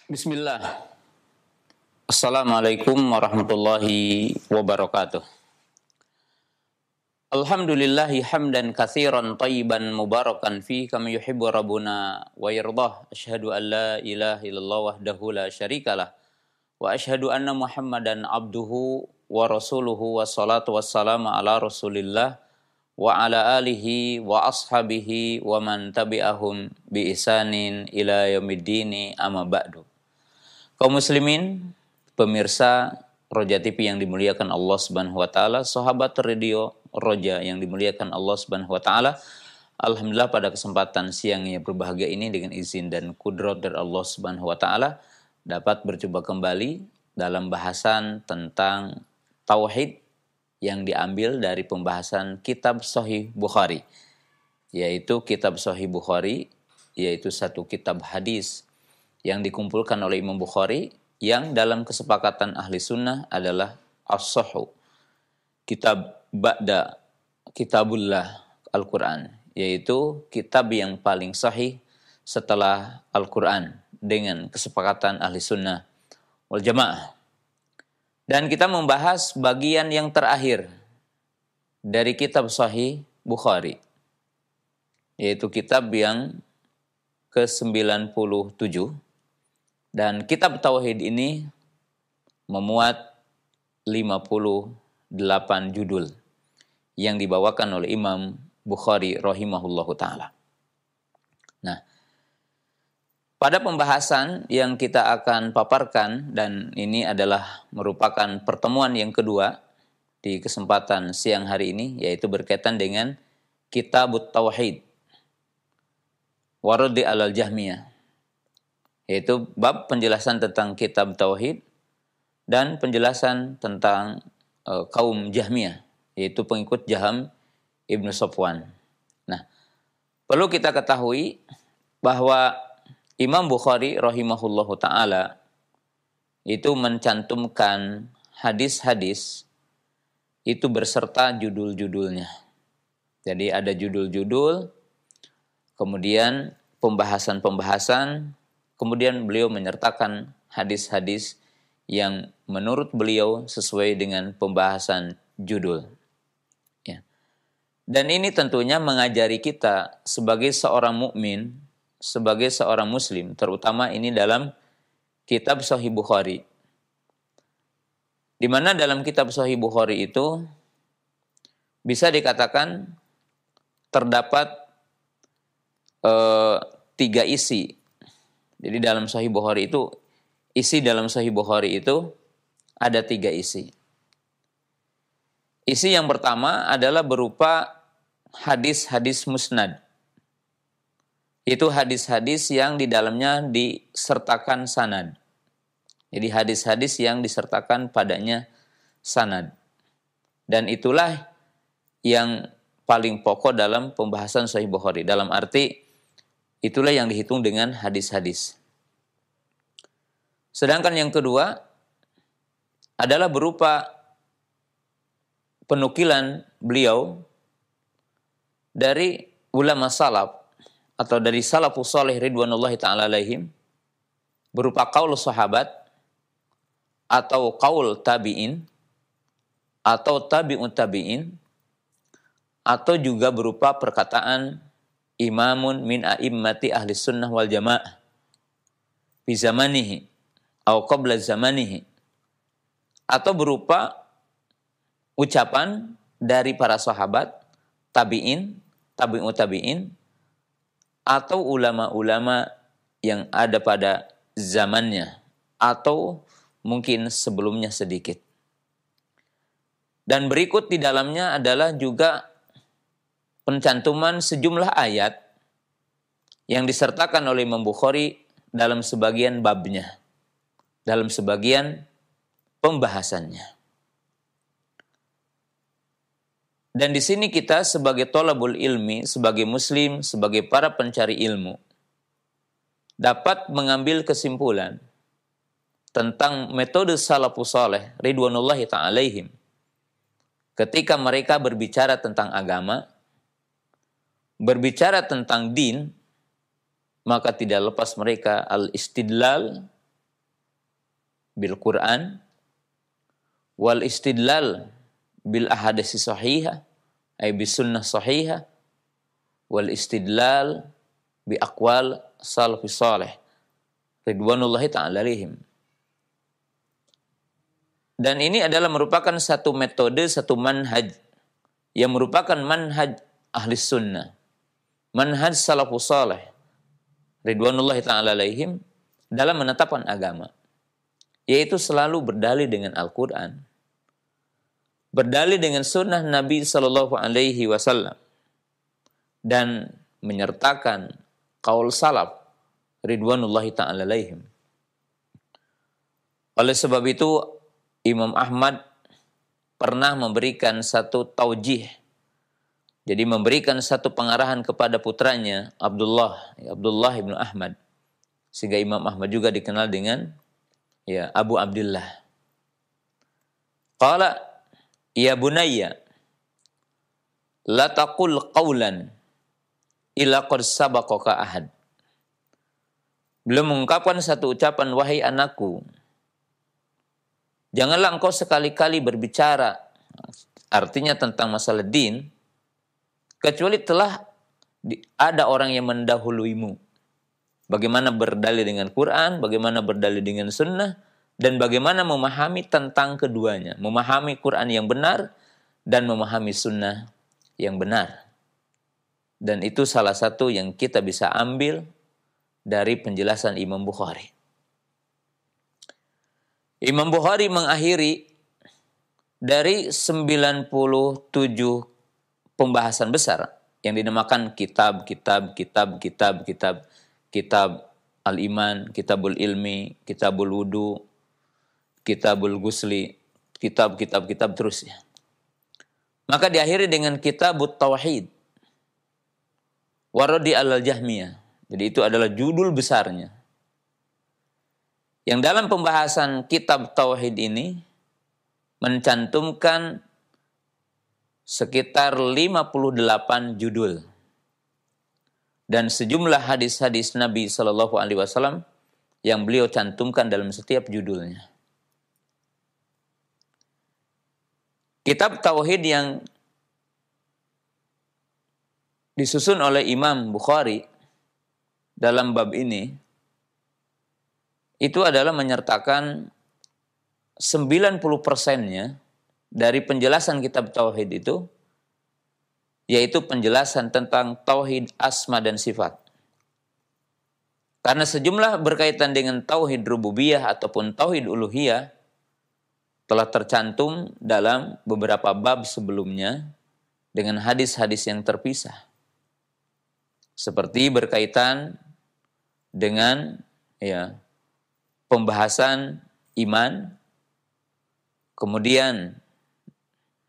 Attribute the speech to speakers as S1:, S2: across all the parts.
S1: Bismillah. Assalamualaikum warahmatullahi wabarakatuh. Alhamdulillahi hamdan katsiran tayyiban mubarakan fi kama yuhibbu rabbuna wa yardah. Asyhadu an la ilaha illallah wahdahu la syarikalah wa asyhadu anna Muhammadan abduhu wa rasuluhu wa salatu wassalamu ala Rasulillah wa ala alihi wa ashabihi wa man tabi'ahum bi ihsanin ila yaumiddin amma ba'du. Kaum muslimin, pemirsa Roja TV yang dimuliakan Allah Subhanahu wa taala, sahabat radio Roja yang dimuliakan Allah Subhanahu wa taala. Alhamdulillah pada kesempatan siang yang berbahagia ini dengan izin dan kudrat dari Allah Subhanahu wa taala dapat berjumpa kembali dalam bahasan tentang tauhid yang diambil dari pembahasan kitab Sahih Bukhari, yaitu kitab Sahih Bukhari, yaitu satu kitab hadis yang dikumpulkan oleh Imam Bukhari yang dalam kesepakatan ahli sunnah adalah as-sahhu, kitab ba'da kitabullah Al-Quran, yaitu kitab yang paling sahih setelah Al-Quran dengan kesepakatan ahli sunnah wal jamaah. Dan kita membahas bagian yang terakhir dari kitab Sahih Bukhari, yaitu kitab yang ke-97. Dan kitab Tauhid ini memuat 58 judul yang dibawakan oleh Imam Bukhari rahimahullahu ta'ala. Nah, pada pembahasan yang kita akan paparkan, dan ini adalah merupakan pertemuan yang kedua di kesempatan siang hari ini, yaitu berkaitan dengan Kitabut Tauhid Waradi alal Jahmiyah, yaitu bab penjelasan tentang kitab Tauhid dan penjelasan tentang kaum Jahmiyah, yaitu pengikut Jaham Ibnu Safwan. Nah, perlu kita ketahui bahwa Imam Bukhari rahimahullahu ta'ala itu mencantumkan hadis-hadis itu berserta judul-judulnya. Jadi ada judul-judul, kemudian pembahasan-pembahasan, kemudian beliau menyertakan hadis-hadis yang menurut beliau sesuai dengan pembahasan judul. Ya. Dan ini tentunya mengajari kita sebagai seorang mukmin, sebagai seorang muslim, terutama ini dalam kitab Sahih Bukhari. Di mana dalam kitab Sahih Bukhari itu bisa dikatakan terdapat 3 isi. Jadi dalam Sahih Bukhari itu, isi dalam Sahih Bukhari itu ada 3 isi. Isi yang pertama adalah berupa hadis-hadis musnad. Itu hadis-hadis yang di dalamnya disertakan sanad. Jadi hadis-hadis yang disertakan padanya sanad. Dan itulah yang paling pokok dalam pembahasan Sahih Bukhari. Dalam arti itulah yang dihitung dengan hadis-hadis. Sedangkan yang kedua adalah berupa penukilan beliau dari ulama salaf atau dari salafus salih ridwanullahi ta'ala alaihim, berupa qaul sahabat atau qaul tabi'in atau tabi'ut tabi'in, atau juga berupa perkataan imamun min a'immati ahli sunnah wal jamaah fi zamanihi atau qabla zamanihi, atau berupa ucapan dari para sahabat, tabi'in, tabi'ut tabi'in, atau ulama-ulama yang ada pada zamannya atau mungkin sebelumnya sedikit. Dan berikut di dalamnya adalah juga pencantuman sejumlah ayat yang disertakan oleh Imam Bukhari dalam sebagian babnya, dalam sebagian pembahasannya. Dan di sini kita sebagai thalabul ilmi, sebagai muslim, sebagai para pencari ilmu, dapat mengambil kesimpulan tentang metode salafus saleh ridwanullahi ta'ala alaihim ketika mereka berbicara tentang agama, berbicara tentang din, maka tidak lepas mereka al-istidlal bil Quran wal istidlal bil ahadits sahihah ay bis sunnah sahihah wal istidlal bi aqwal salafus salih ridwanullahi ta'ala alaihim. Dan ini adalah merupakan satu metode, satu manhaj yang merupakan manhaj ahli sunnah, manhaj salafus salih ridwanullahi ta'ala alaihim dalam menetapkan agama, yaitu selalu berdalil dengan Al-Quran, berdalil dengan sunnah Nabi Sallallahu Alaihi Wasallam, dan menyertakan qaul salaf ridwanullahi ta'ala alaihim. Oleh sebab itu Imam Ahmad pernah memberikan satu taujih, jadi memberikan satu pengarahan kepada putranya Abdullah ibnu Ahmad, sehingga Imam Ahmad juga dikenal dengan Abu Abdullah. Qala ya bunayya la taqul qawlan illa qad sabaqaka ahad. Beliau mengungkapkan satu ucapan, wahai anakku, janganlah engkau sekali-kali berbicara, artinya tentang masalah din, kecuali telah ada orang yang mendahuluimu. Bagaimana berdalil dengan Quran, bagaimana berdalil dengan sunnah, dan bagaimana memahami tentang keduanya. Memahami Quran yang benar, dan memahami sunnah yang benar. Dan itu salah satu yang kita bisa ambil dari penjelasan Imam Bukhari. Imam Bukhari mengakhiri dari 97 pembahasan besar yang dinamakan kitab al-iman, kitabul ilmi, kitabul wudu, kitabul gusli, kitab terusnya. Maka diakhiri dengan kitabut tauhid, waradi al-jahmiyah. Jadi itu adalah judul besarnya. Yang dalam pembahasan kitab tauhid ini mencantumkan sekitar 58 judul dan sejumlah hadis-hadis Nabi Shallallahu Alaihi Wasallam yang beliau cantumkan dalam setiap judulnya. Kitab tauhid yang disusun oleh Imam Bukhari dalam bab ini itu adalah menyertakan 90%-nya dari penjelasan kitab tauhid itu, yaitu penjelasan tentang tauhid asma dan sifat. Karena sejumlah berkaitan dengan tauhid rububiyah ataupun tauhid uluhiyah telah tercantum dalam beberapa bab sebelumnya dengan hadis-hadis yang terpisah. Seperti berkaitan dengan pembahasan iman, kemudian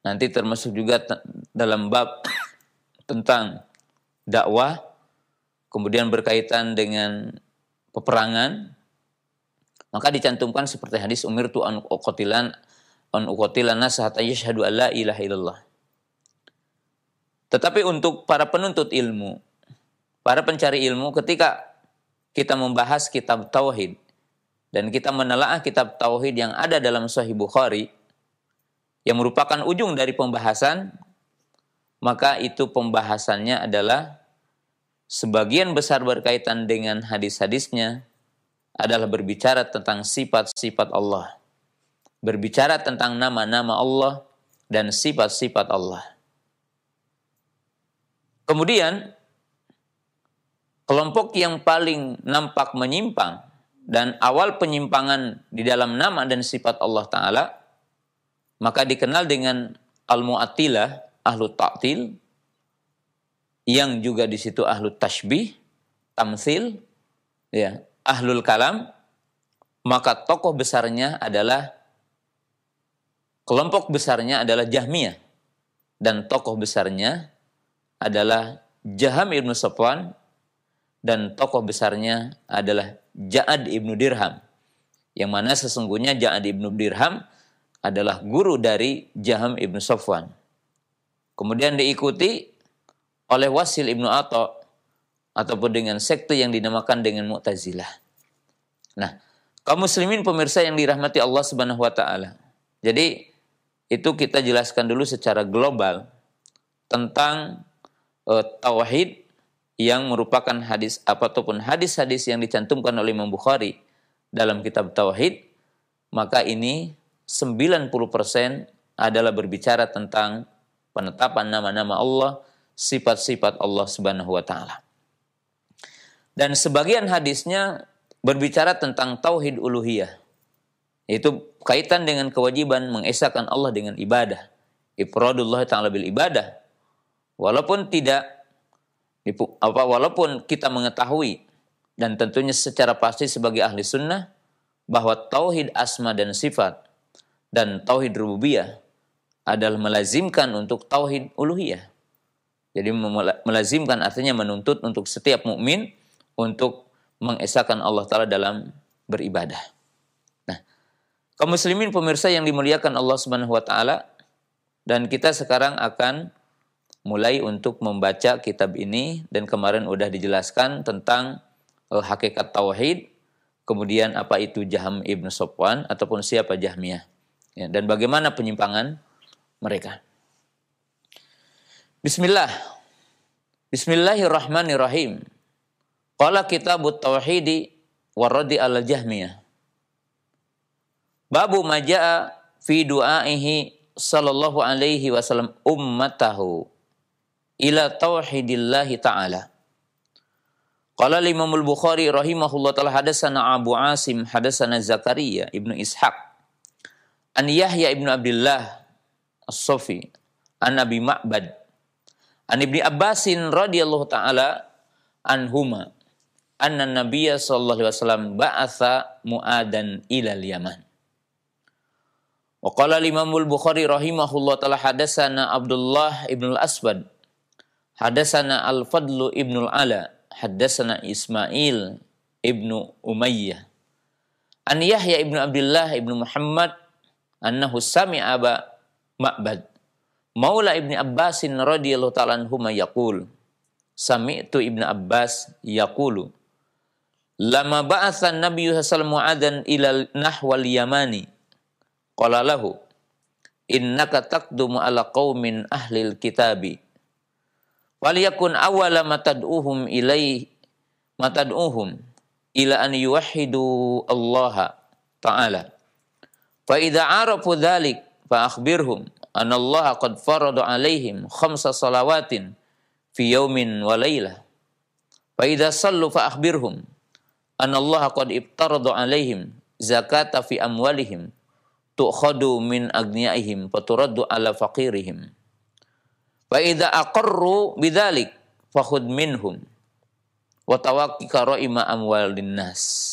S1: nanti termasuk juga dalam bab tentang dakwah, kemudian berkaitan dengan peperangan, maka dicantumkan seperti hadis umirtu an uqatilan nas hatta yashhadu an la ilaha illallah. Tetapi untuk para penuntut ilmu, para pencari ilmu, ketika kita membahas kitab tauhid dan kita menelaah kitab tauhid yang ada dalam Sahih Bukhari yang merupakan ujung dari pembahasan, maka itu pembahasannya adalah sebagian besar berkaitan dengan hadis-hadisnya adalah berbicara tentang sifat-sifat Allah, berbicara tentang nama-nama Allah dan sifat-sifat Allah. Kemudian kelompok yang paling nampak menyimpang dan awal penyimpangan di dalam nama dan sifat Allah Ta'ala, maka dikenal dengan al-mu'attilah, ahlu ta'til, yang juga di situ ahlu tashbih, tamthil, ahlul kalam. Maka tokoh besarnya adalah, kelompok besarnya adalah Jahmiyah, dan tokoh besarnya adalah Jaham ibnu Safwan, dan tokoh besarnya adalah Ja'ad ibnu Dirham, yang mana sesungguhnya Ja'ad ibnu Dirham adalah guru dari Jaham ibnu Safwan. Kemudian diikuti oleh Wasil ibnu Atha, ataupun dengan sekte yang dinamakan dengan Mu'tazilah. Nah, Kaum muslimin pemirsa yang dirahmati Allah Subhanahu wa taala. Jadi itu kita jelaskan dulu secara global tentang tauhid yang merupakan hadis ataupun hadis-hadis yang dicantumkan oleh Imam Bukhari dalam kitab tauhid, maka ini 90% adalah berbicara tentang penetapan nama-nama Allah, sifat-sifat Allah Subhanahu wa taala. Dan sebagian hadisnya berbicara tentang tauhid uluhiyah. Itu kaitan dengan kewajiban mengesahkan Allah dengan ibadah. Ifradullah ta'ala bil ibadah. Walaupun kita mengetahui dan tentunya secara pasti sebagai ahli sunnah bahwa tauhid asma dan sifat dan tauhid rububiyah adalah melazimkan untuk tauhid uluhiyah. Jadi melazimkan artinya menuntut untuk setiap mukmin untuk mengesahkan Allah Ta'ala dalam beribadah. Nah, kaum muslimin pemirsa yang dimuliakan Allah Subhanahu wa taala, dan kita sekarang akan mulai untuk membaca kitab ini, dan kemarin udah dijelaskan tentang hakikat tauhid, kemudian apa itu Jahm ibn Safwan ataupun siapa Jahmiyah, ya, dan bagaimana penyimpangan mereka. Bismillahirrahmanirrahim. Qala kitabut tauhidi wa raddi al Jahmiyah. Babu majaa fi du'aihi sallallahu alaihi wasallam ummatahu ila tauhidillahi ta'ala. Qala Imam al-Bukhari rahimahullah ta'ala hadatsana Abu Asim hadatsana Zakaria ibnu Ishaq an Yahya ibnu Abdullah As-Safi an Abi Ma'bad an Ibni Abbasin radhiyallahu ta'ala anhuma anna Nabiyya sallallahu alaihi wasallam ba'atha Mu'adan ilal Yaman. Wa qala Imam al-Bukhari rahimahullah ta'ala hadatsana Abdullah ibn al-Aswad hadatsana Al-Fadl ibn al-Ala hadatsana Ismail ibn Umayyah an Yahya ibn Abdullah ibn Muhammad annahu sami'a Aba Ma'bad Maula Ibni Abbasin radhiyallahu ta'ala anhuma yaqul sami'tu Ibnu Abbas yaqulu lama ba'atha Nabi sallallahu alaihi wasallam Mu'adan ila nahwal Yamani qala lahu innaka taqdumu ala qaumin ahlil kitabi waliyakun awwala matad'uhum ila an yuwahhidu Allah ta'ala fa idza arafu dzalik fa akhbirhum anna Allah qad farada alaihim 5 salawatin fi yaumin wa lailah fa idza sallu fa akhbirhum anna Allah qad ibtarada alaihim zakata fi amwalihim tu'khadu min agniyaihim faturaddu ala faqirihim fa idza aqarru bidzalik fakhudh minhum wa tawaqqi karaima amwalin nas.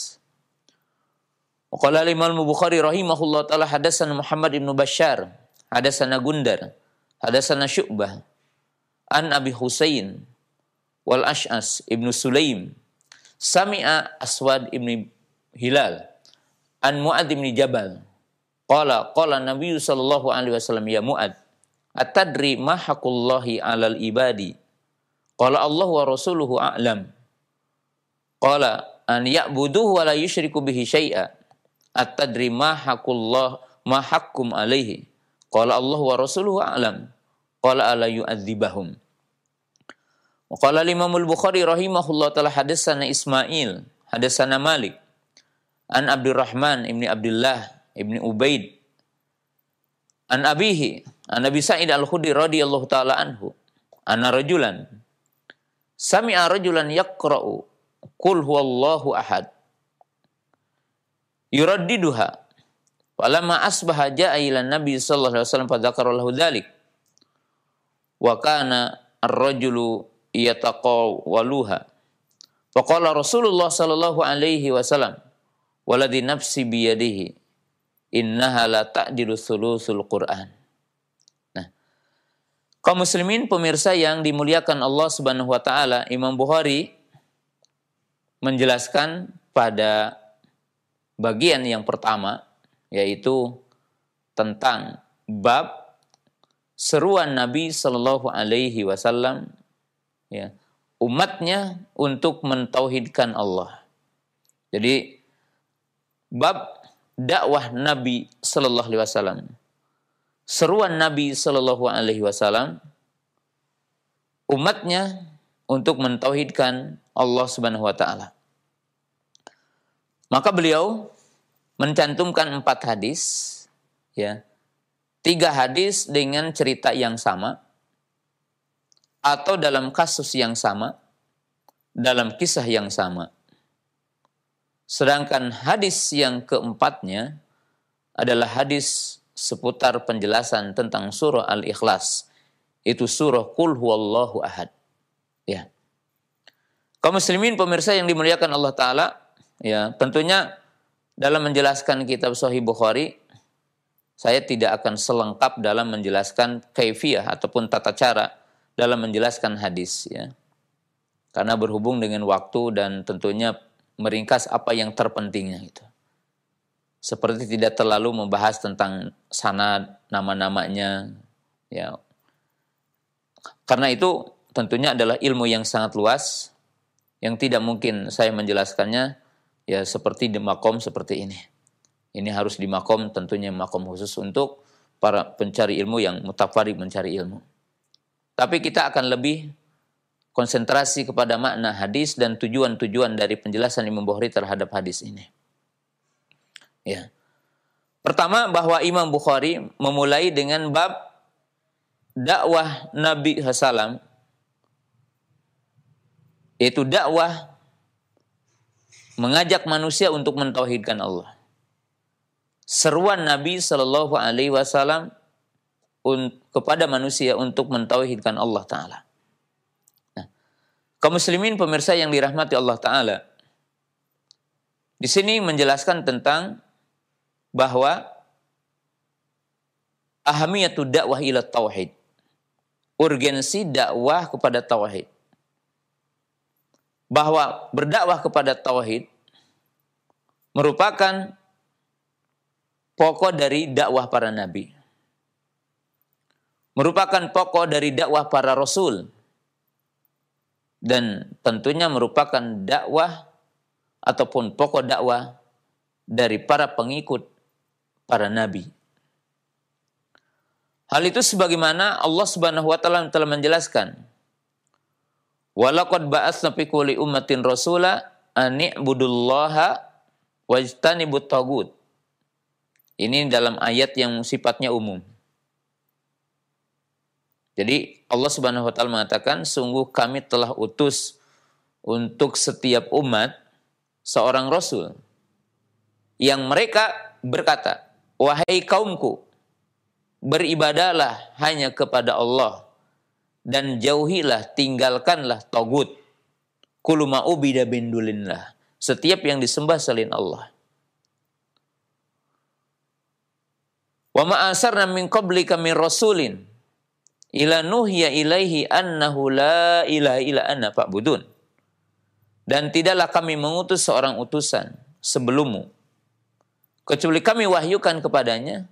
S1: Wa qala Imam Bukhari rahimahullah taala hadatsana Muhammad ibn Bashar hadatsana Gundar hadatsana Syu'bah an Abi Husain wal Ash'as ibn Sulaim sami'a Aswad ibn Hilal an Mu'ad ibn Jabal qala Nabi sallallahu alaihi wasallam ya Mu'ad atadri ma haqqullahi 'alal ibadi qala Allah wa rasuluhu a'lam qala an ya'buduhu wa la yusyriku bihi syai'a atadri ma haqqum alaihi qala Allah wa rasuluhu a'lam qala ala yu'adzibahum. Wa qala Imam al-Bukhari rahimahullah ta'ala hadatsana Ismail hadatsana Malik an Abdurrahman ibni Abdullah ibni Ubaid an abihi an Abi Sa'id al-Khudri radhiyallahu ta'ala anhu anna rajulan sami'a rajulan yaqra'u qul huwallahu ahad yuraddiduha falamma asbaha ja'a ila Nabi sallallahu alaihi wasallam fadzakara lahu dzalik wa kana ar-rajulu yataqawaluha faqala Rasulullah sallallahu alaihi wasallam waladhi nafsi biyadihi innaha la ta'dilu thuluthul Qur'an. Nah, kaum muslimin pemirsa yang dimuliakan Allah Subhanahu wa taala, Imam Bukhari menjelaskan pada bagian yang pertama yaitu tentang bab seruan Nabi sallallahu alaihi wasallam ya, umatnya untuk mentauhidkan Allah. Jadi bab dakwah Nabi sallallahu alaihi wasallam. Seruan Nabi sallallahu alaihi wasallam umatnya untuk mentauhidkan Allah Subhanahu wa taala. Maka beliau mencantumkan 4 hadis, ya. 3 hadis dengan cerita yang sama atau dalam kasus yang sama, dalam kisah yang sama. Sedangkan hadis yang keempatnya adalah hadis seputar penjelasan tentang surah Al-Ikhlas. Itu surah Qul Huwallahu Ahad. Ya. Kaum muslimin pemirsa yang dimuliakan Allah Ta'ala, ya, tentunya dalam menjelaskan kitab Sahih Bukhari, saya tidak akan selengkap dalam menjelaskan kaifiyah ataupun tata cara dalam menjelaskan hadis, ya. Karena berhubung dengan waktu dan tentunya meringkas apa yang terpentingnya itu. Seperti tidak terlalu membahas tentang sanad, nama-namanya, ya. Karena itu tentunya adalah ilmu yang sangat luas yang tidak mungkin saya menjelaskannya ya seperti di makom seperti ini. Ini harus di makom, tentunya makom khusus untuk para pencari ilmu yang mutafarid mencari ilmu. Tapi kita akan lebih konsentrasi kepada makna hadis dan tujuan-tujuan dari penjelasan Imam Bukhari terhadap hadis ini. Ya. Pertama, bahwa Imam Bukhari memulai dengan bab dakwah Nabi SAW, yaitu dakwah mengajak manusia untuk mentauhidkan Allah. Seruan Nabi Shallallahu Alaihi Wasallam kepada manusia untuk mentauhidkan Allah Taala. Nah, kaum muslimin pemirsa yang dirahmati Allah Taala, di sini menjelaskan tentang bahwa ahamiyatu dakwah ila tauhid, urgensi dakwah kepada tauhid, bahwa berdakwah kepada tauhid merupakan pokok dari dakwah para nabi. Merupakan pokok dari dakwah para rasul. Dan tentunya merupakan dakwah ataupun pokok dakwah dari para pengikut para nabi. Hal itu sebagaimana Allah Subhanahu wa taala telah menjelaskan, "Walaqad ba'atsna fi kulli ummatin rasula an i'budullaha wajtanibut tagut." Ini dalam ayat yang sifatnya umum. Jadi Allah Subhanahu wa taala mengatakan, sungguh kami telah utus untuk setiap umat seorang rasul yang mereka berkata, "Wahai kaumku, beribadahlah hanya kepada Allah dan jauhilah, tinggalkanlah tagut. Kullu ma ubida min dunillah." Setiap yang disembah selain Allah. Wa ma asarna min qablika min rasulin ila nuhiya ilaihi annahu la ilaha illa ana fa'budun. Dan tidaklah kami mengutus seorang utusan sebelummu kecuali kami wahyukan kepadanya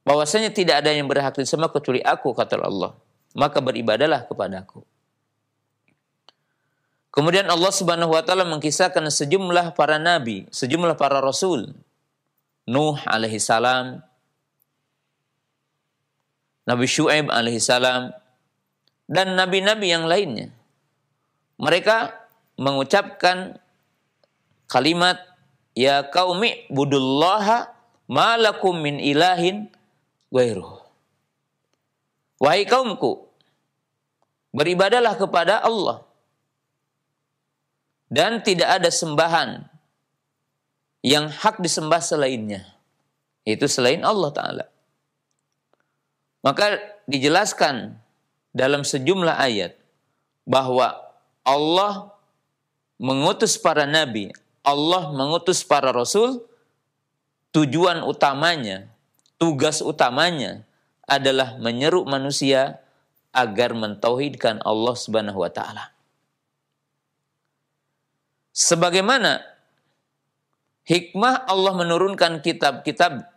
S1: bahwasanya tidak ada yang berhak disembah kecuali aku, kata Allah. Maka beribadalah kepadaku. Kemudian Allah Subhanahu wa taala mengkisahkan sejumlah para nabi, sejumlah para rasul. Nuh alaihi salam, Nabi Syu'aib alaihissalam, dan nabi-nabi yang lainnya. Mereka mengucapkan kalimat, "Ya qaumi budullaha ma lakum min ilahin ghairuh." Wahai kaumku, beribadahlah kepada Allah dan tidak ada sembahan yang hak disembah selainnya, itu selain Allah Ta'ala. Maka dijelaskan dalam sejumlah ayat bahwa Allah mengutus para nabi, Allah mengutus para rasul, tujuan utamanya, tugas utamanya adalah menyeru manusia agar mentauhidkan Allah Subhanahu wa taala. Sebagaimana hikmah Allah menurunkan kitab-kitab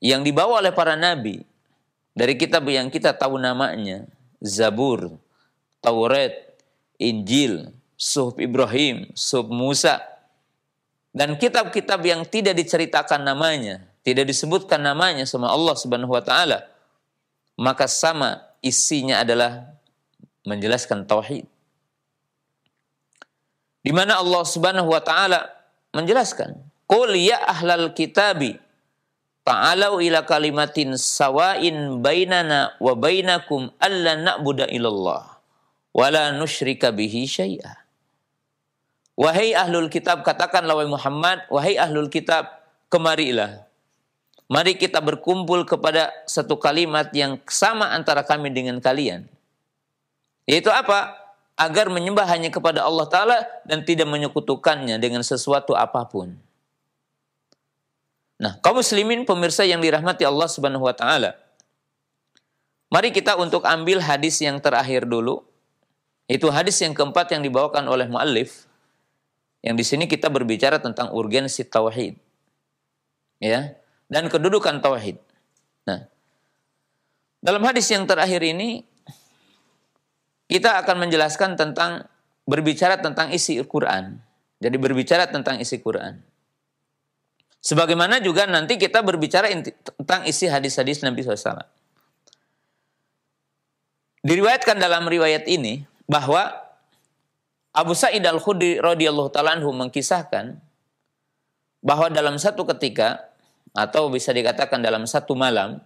S1: yang dibawa oleh para nabi, dari kitab yang kita tahu namanya, Zabur, Taurat, Injil, Suhuf Ibrahim, Suhuf Musa, dan kitab-kitab yang tidak diceritakan namanya, tidak disebutkan namanya sama Allah Subhanahu wa taala, maka sama isinya adalah menjelaskan tauhid. Di mana Allah Subhanahu wa taala menjelaskan, "Qul ya ahlal kitabi ta'alau ila kalimatin sawain bainana wa bainakum alla na'budu illallah wa la nusyrika bihi syai'a." Wahai ahlul kitab, katakanlah wahai Muhammad, wahai ahlul kitab, kemarilah. Mari kita berkumpul kepada satu kalimat yang sama antara kami dengan kalian. Yaitu apa? Agar menyembah hanya kepada Allah Ta'ala dan tidak menyekutukannya dengan sesuatu apapun. Nah, kaum muslimin pemirsa yang dirahmati Allah Subhanahu wa taala. Mari kita untuk ambil hadis yang terakhir dulu. Itu hadis yang keempat yang dibawakan oleh muallif. Yang di sini kita berbicara tentang urgensi tauhid. Ya, dan kedudukan tauhid. Nah, dalam hadis yang terakhir ini kita akan menjelaskan tentang berbicara tentang isi Al-Qur'an. Jadi berbicara tentang isi Quran. Sebagaimana juga nanti kita berbicara tentang isi hadis-hadis Nabi SAW. Diriwayatkan dalam riwayat ini bahwa Abu Sa'id Al-Khudri radhiyallahu ta'ala anhu mengkisahkan bahwa dalam satu ketika, atau bisa dikatakan dalam satu malam,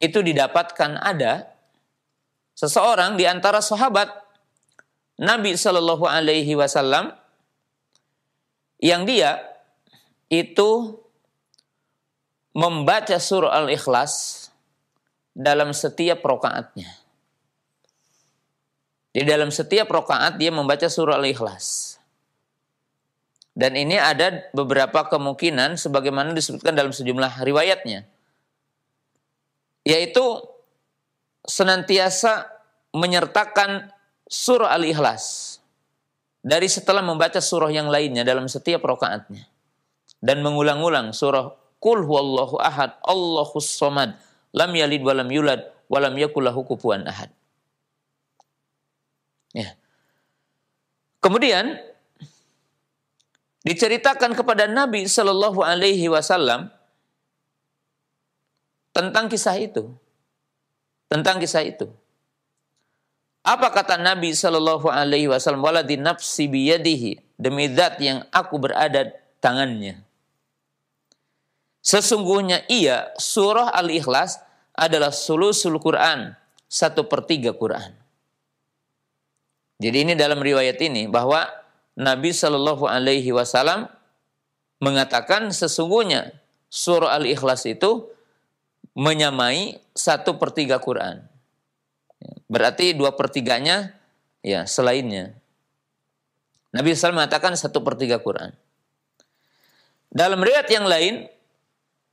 S1: itu didapatkan ada seseorang di antara sahabat Nabi Shallallahu Alaihi Wasallam yang dia itu membaca surah Al-Ikhlas dalam setiap rakaatnya. Di dalam setiap rakaat dia membaca surah Al-Ikhlas. Dan ini ada beberapa kemungkinan sebagaimana disebutkan dalam sejumlah riwayatnya. Yaitu senantiasa menyertakan surah Al-Ikhlas dari setelah membaca surah yang lainnya dalam setiap rakaatnya. Dan mengulang-ulang surah Qul huwallahu ahad, Allahus somad, lam yalid walam yulad, walam yakul lahu kufuwan ahad. Ya. Kemudian diceritakan kepada Nabi Shallallahu Alaihi Wasallam tentang kisah itu. Tentang kisah itu. Apa kata Nabi Shallallahu Alaihi Wasallam? Waladi nafsi biyadihi, demi zat yang aku berada tangannya. Sesungguhnya ia, surah Al-Ikhlas adalah sulusul Quran, 1/3 Quran. Jadi ini dalam riwayat ini bahwa Nabi Shallallahu Alaihi Wasallam mengatakan sesungguhnya surah Al-Ikhlas itu menyamai 1/3 Quran. Berarti 2/3-nya ya selainnya. Nabi SAW mengatakan 1/3 Quran. Dalam riwayat yang lain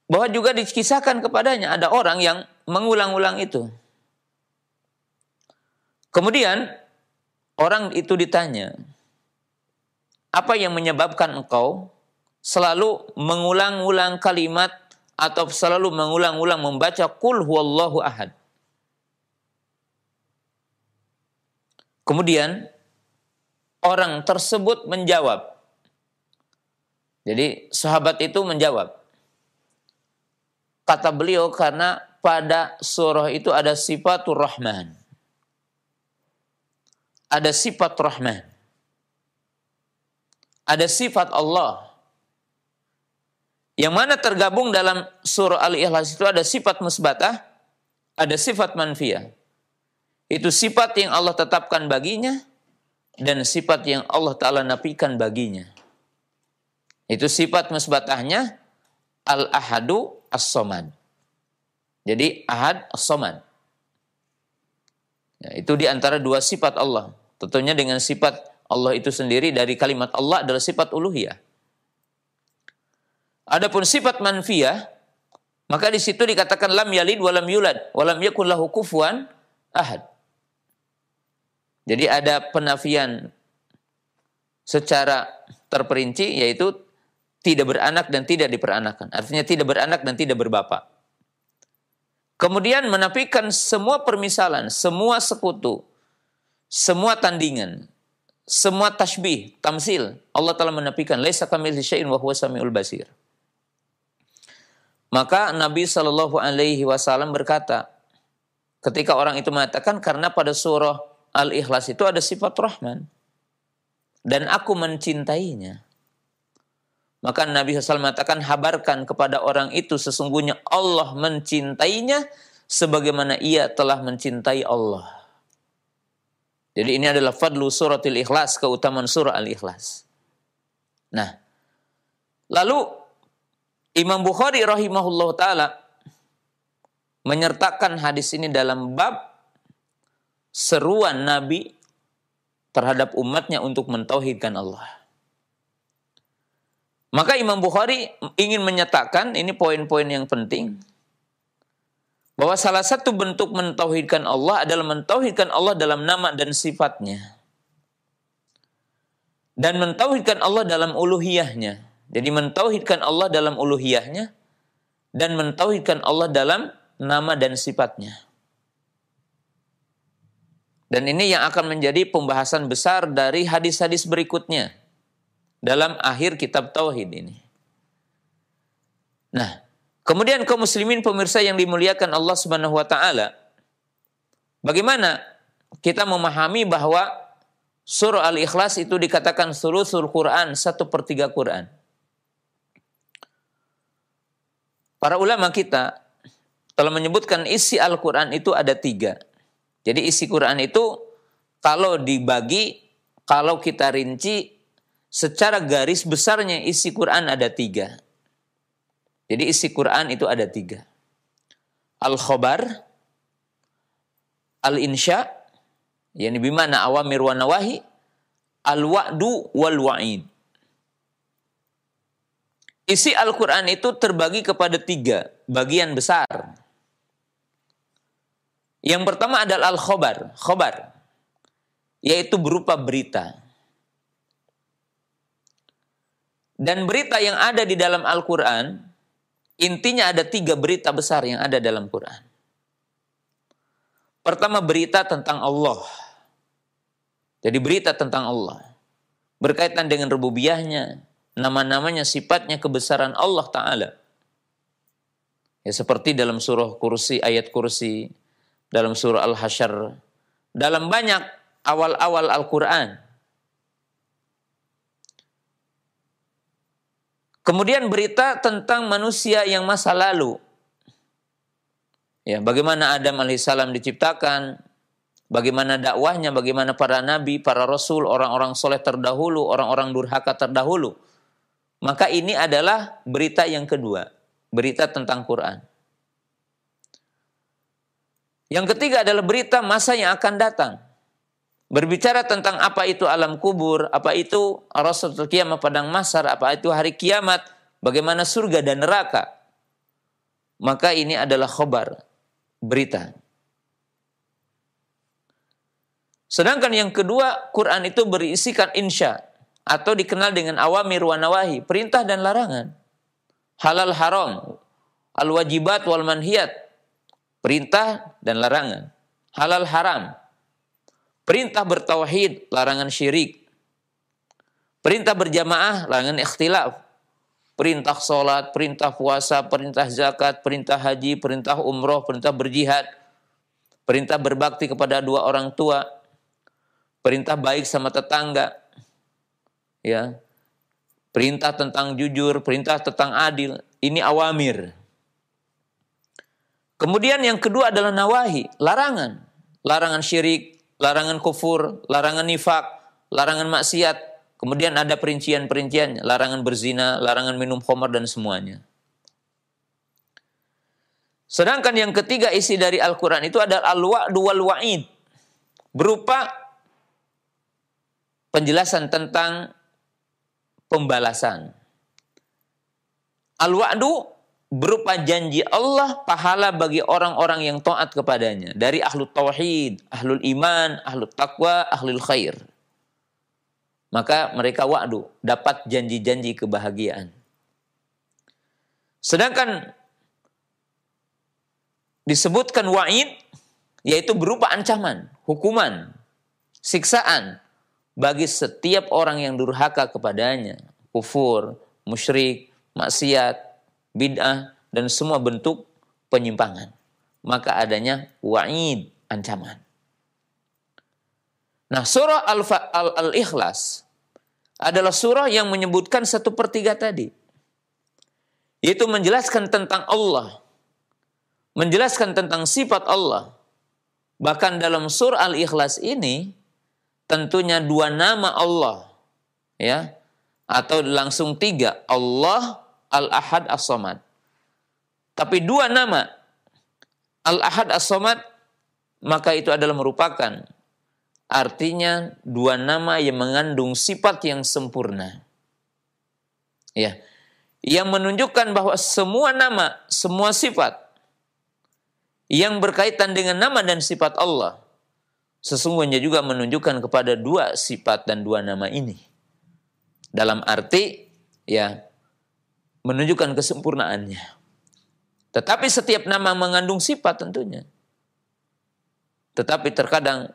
S1: bahwa juga dikisahkan kepadanya ada orang yang mengulang-ulang itu. Kemudian orang itu ditanya, apa yang menyebabkan engkau selalu mengulang-ulang kalimat atau selalu mengulang-ulang membaca Qul huwallahu ahad? Kemudian orang tersebut menjawab. Jadi sahabat itu menjawab. Kata beliau karena pada surah itu ada sifatur Rahman. Ada sifat Rahman. Ada sifat Allah. Yang mana tergabung dalam surah Al-Ikhlas itu ada sifat musbatah, ada sifat manfiyah. Itu sifat yang Allah tetapkan baginya dan sifat yang Allah Ta'ala nafikan baginya. Itu sifat musbatahnya Al-Ahadu As-Somad. Jadi Ahad As-Somad. Ya, itu di antara dua sifat Allah. Tentunya dengan sifat Allah itu sendiri dari kalimat Allah adalah sifat uluhiyah. Adapun sifat manfiyah, maka di situ dikatakan lam yalid walam yulad walam yakul lahu kufuwan ahad. Jadi ada penafian secara terperinci yaitu tidak beranak dan tidak diperanakan. Artinya tidak beranak dan tidak berbapak. Kemudian menafikan semua permisalan, semua sekutu, semua tandingan, semua tasbih, tamsil, Allah telah menafikan laisa kamitslihi syai'un wa huwas samiul basir. Maka Nabi Shallallahu alaihi wasallam berkata, ketika orang itu mengatakan karena pada surah Al-Ikhlas itu ada sifat Rahman dan aku mencintainya. Maka Nabi SAW mengatakan, habarkan kepada orang itu sesungguhnya Allah mencintainya sebagaimana ia telah mencintai Allah. Jadi ini adalah fadlu suratil Ikhlas, keutamaan surah Al-Ikhlas. Nah, lalu Imam Bukhari rahimahullah ta'ala menyertakan hadis ini dalam bab seruan Nabi terhadap umatnya untuk mentauhidkan Allah. Maka Imam Bukhari ingin menyatakan, ini poin-poin yang penting, bahwa salah satu bentuk mentauhidkan Allah adalah mentauhidkan Allah dalam nama dan sifatnya. Dan mentauhidkan Allah dalam uluhiyahnya. Jadi mentauhidkan Allah dalam uluhiyahnya dan mentauhidkan Allah dalam nama dan sifatnya. Dan ini yang akan menjadi pembahasan besar dari hadis-hadis berikutnya dalam akhir kitab Tauhid ini. Nah, kemudian kaum muslimin pemirsa yang dimuliakan Allah Subhanahu wa taala, bagaimana kita memahami bahwa surah Al-Ikhlas itu dikatakan sulusul Quran, 1/3 Quran. Para ulama kita telah menyebutkan isi Al-Quran itu ada 3. Jadi isi Quran itu kalau dibagi, kalau kita rinci, secara garis besarnya isi Quran ada 3. Jadi isi Quran itu ada 3. Al-Khobar, Al-Insya, yakni bimana awamir wa nawahi, Al-Wa'du wal-Wa'id. Isi Al-Quran itu terbagi kepada 3 bagian besar. Yang pertama adalah Al-Khobar, khobar, yaitu berupa berita. Dan berita yang ada di dalam Al-Quran, intinya ada 3 berita besar yang ada dalam Quran. Pertama, berita tentang Allah. Jadi berita tentang Allah. Berkaitan dengan rububiyahnya, nama-namanya, sifatnya, kebesaran Allah Ta'ala. Ya, seperti dalam surah Kursi, ayat Kursi, dalam surah Al-Hasyr, dalam banyak awal-awal Al-Quran. Kemudian berita tentang manusia yang masa lalu. Ya, bagaimana Adam alaihissalam diciptakan, bagaimana dakwahnya, bagaimana para nabi, para rasul, orang-orang soleh terdahulu, orang-orang durhaka terdahulu. Maka ini adalah berita yang kedua, berita tentang Quran. Yang ketiga adalah berita masa yang akan datang. Berbicara tentang apa itu alam kubur, apa itu Rasul kiamat padang mahsyar, apa itu hari kiamat, bagaimana surga dan neraka. Maka ini adalah khobar, berita. Sedangkan yang kedua, Quran itu berisikan insya, atau dikenal dengan awamir wa nawahi, perintah dan larangan. Halal haram, al-wajibat wal manhiyat, perintah dan larangan. Halal haram, perintah bertauhid, larangan syirik. Perintah berjamaah, larangan ikhtilaf. Perintah sholat, perintah puasa, perintah zakat, perintah haji, perintah umroh, perintah berjihad. Perintah berbakti kepada 2 orang tua. Perintah baik sama tetangga. Ya. Perintah tentang jujur, perintah tentang adil. Ini awamir. Kemudian yang kedua adalah nawahi, larangan. Larangan syirik, larangan kufur, larangan nifak, larangan maksiat. Kemudian ada perincian-perinciannya, larangan berzina, larangan minum khamar dan semuanya. Sedangkan yang ketiga isi dari Al-Quran itu adalah al-wa'du wal-wa'id. Berupa penjelasan tentang pembalasan. Al-wa'du berupa janji Allah pahala bagi orang-orang yang taat kepadanya. Dari ahlul tauhid, ahlul iman, ahlul taqwa, ahlul khair. Maka mereka wa'du, dapat janji-janji kebahagiaan. Sedangkan disebutkan wa'id, yaitu berupa ancaman, hukuman, siksaan bagi setiap orang yang durhaka kepadanya, kufur, musyrik, maksiat, bid'ah, dan semua bentuk penyimpangan. Maka adanya wa'id, ancaman. Nah, surah Al-Ikhlas adalah surah yang menyebutkan 1/3 tadi. Yaitu menjelaskan tentang Allah, menjelaskan tentang sifat Allah. Bahkan dalam surah Al-Ikhlas ini tentunya 2 nama Allah, ya, atau langsung 3, Allah, Al-Ahad, As-Samad. Tapi 2 nama Al-Ahad, As-Samad, maka itu adalah merupakan artinya 2 nama yang mengandung sifat yang sempurna. Ya, yang menunjukkan bahwa semua nama, semua sifat yang berkaitan dengan nama dan sifat Allah sesungguhnya juga menunjukkan kepada 2 sifat dan 2 nama ini. Dalam arti, ya, menunjukkan kesempurnaannya. Tetapi setiap nama mengandung sifat tentunya. Tetapi terkadang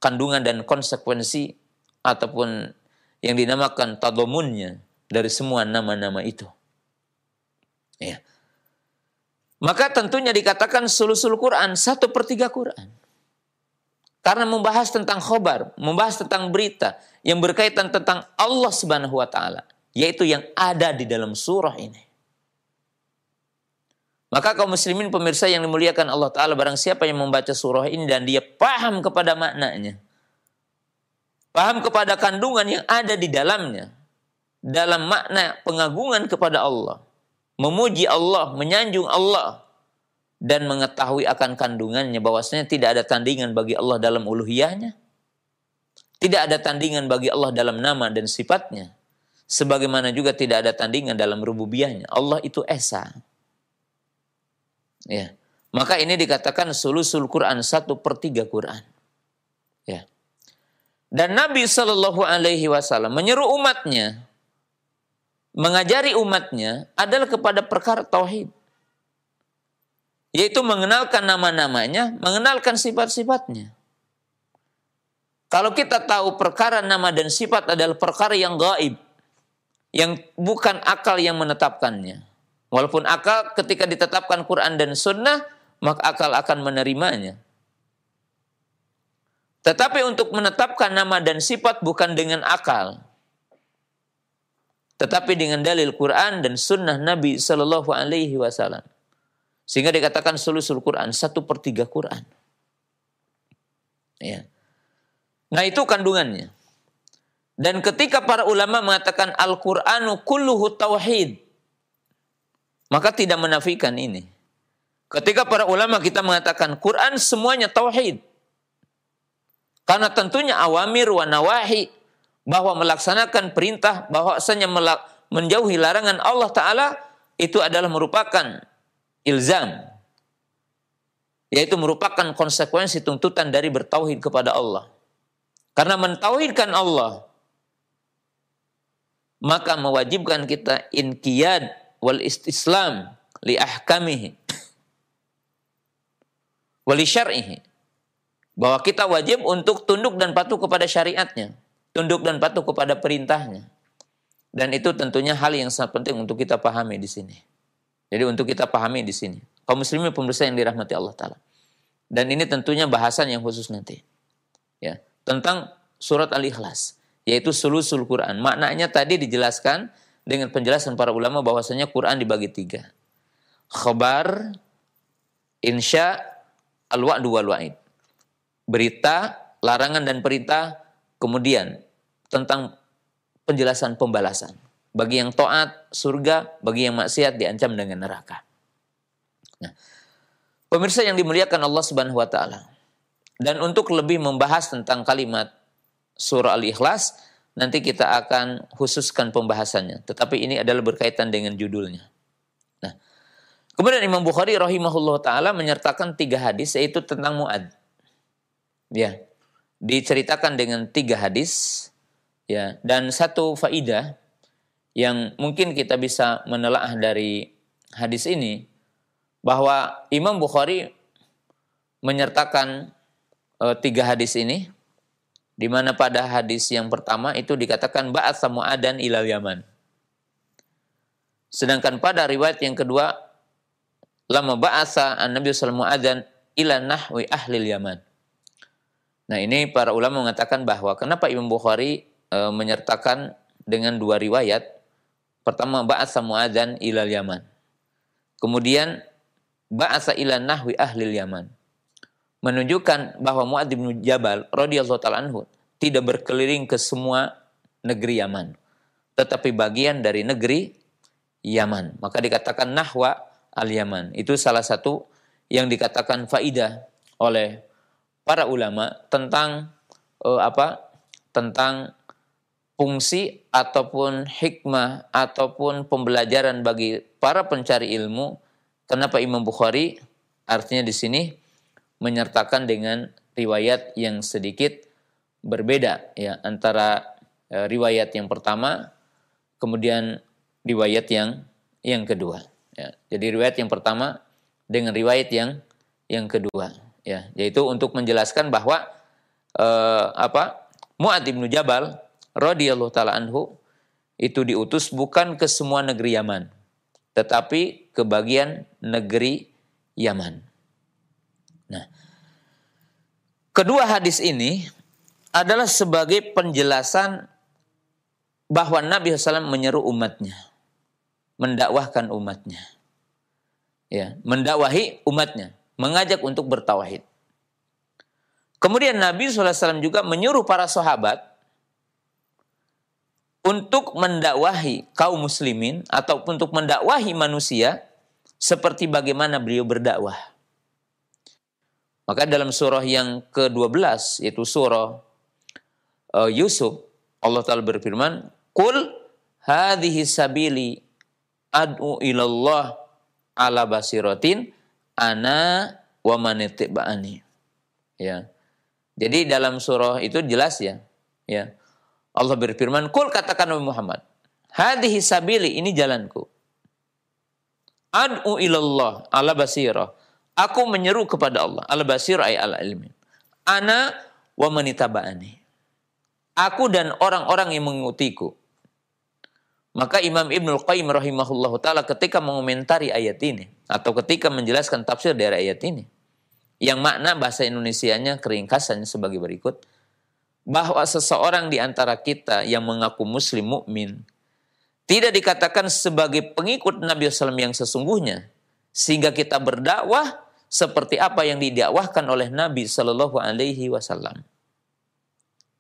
S1: kandungan dan konsekuensi ataupun yang dinamakan tadhamunnya dari semua nama-nama itu. Ya. Maka tentunya dikatakan sulusul Quran, 1/3 Quran. Karena membahas tentang khobar, membahas tentang berita yang berkaitan tentang Allah Subhanahu wa taala, yaitu yang ada di dalam surah ini. Maka kaum muslimin pemirsa yang dimuliakan Allah taala, barang siapa yang membaca surah ini dan dia paham kepada maknanya, paham kepada kandungan yang ada di dalamnya, dalam makna pengagungan kepada Allah, memuji Allah, menyanjung Allah, dan mengetahui akan kandungannya bahwasanya tidak ada tandingan bagi Allah dalam uluhiyahnya, tidak ada tandingan bagi Allah dalam nama dan sifatnya, sebagaimana juga tidak ada tandingan dalam rububiyahnya. Allah itu esa. Ya, maka ini dikatakan sulusul Quran, 1/3 Quran. Ya. Dan Nabi Shallallahu Alaihi Wasallam menyeru umatnya, mengajari umatnya adalah kepada perkara tauhid, yaitu mengenalkan nama-namanya, mengenalkan sifat-sifatnya. Kalau kita tahu perkara nama dan sifat adalah perkara yang gaib, yang bukan akal yang menetapkannya. Walaupun akal ketika ditetapkan Quran dan Sunnah, maka akal akan menerimanya. Tetapi untuk menetapkan nama dan sifat bukan dengan akal, tetapi dengan dalil Quran dan Sunnah Nabi Sallallahu Alaihi Wasallam. Sehingga dikatakan sulusul Quran, 1/3 Quran. Ya. Nah itu kandungannya. Dan ketika para ulama mengatakan Al-Qur'anu kulluhu tauhid, maka tidak menafikan ini. Ketika para ulama kita mengatakan Quran semuanya tauhid, karena tentunya awamir wa nawahi, bahwa melaksanakan perintah, bahwasanya menjauhi larangan Allah Ta'ala, itu adalah merupakan ilzam, yaitu merupakan konsekuensi tuntutan dari bertauhid kepada Allah. Karena mentauhidkan Allah, maka mewajibkan kita inqiyad wal istislam li ahkamihi wa li syar'ihi, bahwa kita wajib untuk tunduk dan patuh kepada syariatnya, tunduk dan patuh kepada perintahnya. Dan itu tentunya hal yang sangat penting untuk kita pahami di sini. Jadi untuk kita pahami di sini, kaum muslimin pemirsa yang dirahmati Allah Ta'ala. Dan ini tentunya bahasan yang khusus nanti, ya, tentang surat Al-Ikhlas, yaitu sulusul Quran. Maknanya tadi dijelaskan dengan penjelasan para ulama bahwasanya Quran dibagi 3. Khabar, insya, al-wa'du wal wa'id. Berita, larangan dan perintah, kemudian tentang penjelasan pembalasan. Bagi yang taat surga, bagi yang maksiat diancam dengan neraka. Nah, pemirsa yang dimuliakan Allah Subhanahu wa taala. Dan untuk lebih membahas tentang kalimat surah Al-Ikhlas, nanti kita akan khususkan pembahasannya. Tetapi ini adalah berkaitan dengan judulnya. Nah, kemudian Imam Bukhari rahimahullah taala menyertakan 3 hadis, yaitu tentang Mu'adz. Ya, diceritakan dengan 3 hadis, ya, dan 1 faidah yang mungkin kita bisa menelaah dari hadis ini, bahwa Imam Bukhari menyertakan 3 hadis ini Di mana pada hadis yang pertama itu dikatakan ba'atsa Mu'adan ilal Yaman. Sedangkan pada riwayat yang kedua, lama ba'atsa an-nabiy sallallahu alaihi wasallam ila nahwi ahli Yaman. Nah, ini para ulama mengatakan bahwa kenapa Imam Bukhari menyertakan dengan dua riwayat. Pertama ba'atsa Mu'adan ilal Yaman. Kemudian ba'atsa ila nahwi ahli Yaman. Menunjukkan bahwa Mu'adz bin Jabal radhiyallahu ta'ala anhu tidak berkeliling ke semua negeri Yaman, tetapi bagian dari negeri Yaman. Maka dikatakan nahwa al-Yaman. Itu salah satu yang dikatakan faidah oleh para ulama tentang tentang fungsi ataupun hikmah ataupun pembelajaran bagi para pencari ilmu. Kenapa Imam Bukhari artinya di sini menyertakan dengan riwayat yang sedikit berbeda ya antara riwayat yang pertama kemudian riwayat yang kedua ya. Jadi riwayat yang pertama dengan riwayat yang kedua ya, yaitu untuk menjelaskan bahwa Mu'adz bin Jabal radhiyallahu taala anhu itu diutus bukan ke semua negeri Yaman, tetapi ke bagian negeri Yaman. Nah, kedua hadis ini adalah sebagai penjelasan bahwa Nabi SAW menyeru umatnya, mendakwahkan umatnya, ya, mendakwahi umatnya, mengajak untuk bertauhid. Kemudian Nabi SAW juga menyuruh para sahabat untuk mendakwahi kaum muslimin atau untuk mendakwahi manusia seperti bagaimana beliau berdakwah. Maka dalam surah yang ke-12 yaitu surah Yusuf, Allah Ta'ala berfirman, "Qul hadhihi sabili ad'u ilallah ala basiratin ana wa man ittaba'ani." Ya. Jadi dalam surah itu jelas ya. Ya. Allah berfirman, "Qul," katakan Nabi Muhammad, "hadhihi sabili, ini jalanku. Ad'u ilallah ala basirah." Aku menyeru kepada Allah. Al-basir ay al-ilmi. Ana wa manitaba'ani. Aku dan orang-orang yang mengikutiku. Maka Imam Ibnul Qayyim rahimahullahu ta'ala ketika mengomentari ayat ini, atau ketika menjelaskan tafsir dari ayat ini, yang makna bahasa Indonesianya keringkasannya sebagai berikut, bahwa seseorang di antara kita yang mengaku muslim mukmin tidak dikatakan sebagai pengikut Nabi SAW yang sesungguhnya, sehingga kita berdakwah seperti apa yang didakwahkan oleh Nabi Shallallahu Alaihi Wasallam.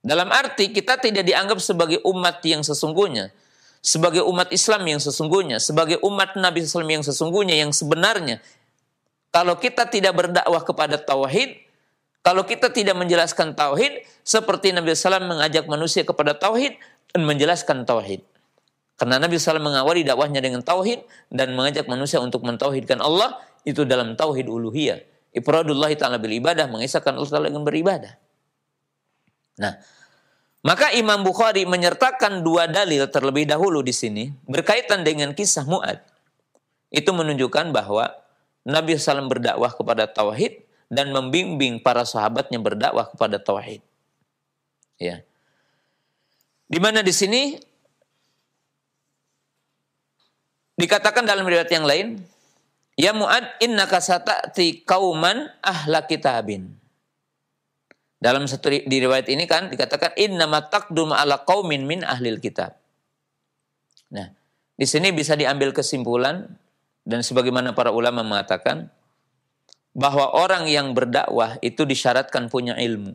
S1: Dalam arti kita tidak dianggap sebagai umat yang sesungguhnya, sebagai umat Islam yang sesungguhnya, sebagai umat Nabi SAW yang sesungguhnya, yang sebenarnya. Kalau kita tidak berdakwah kepada tauhid, kalau kita tidak menjelaskan tauhid, seperti Nabi SAW mengajak manusia kepada tauhid dan menjelaskan tauhid. Karena Nabi SAW mengawali dakwahnya dengan tauhid dan mengajak manusia untuk mentauhidkan Allah, itu dalam tauhid uluhiyah. Ifradullah ta'ala bil ibadah, mengisahkan Allah ta'ala dengan beribadah. Nah, maka Imam Bukhari menyertakan dua dalil terlebih dahulu di sini berkaitan dengan kisah Mu'adz. Itu menunjukkan bahwa Nabi SAW berdakwah kepada tauhid dan membimbing para sahabatnya berdakwah kepada tauhid. Ya. Di mana di sini dikatakan dalam riwayat yang lain, "Ya Mu'adz, innaka sata'ti qauman ahla kitabin." Dalam satu di riwayat ini kan dikatakan innama taqdum ala qaumin min ahlil kitab. Nah, di sini bisa diambil kesimpulan dan sebagaimana para ulama mengatakan bahwa orang yang berdakwah itu disyaratkan punya ilmu.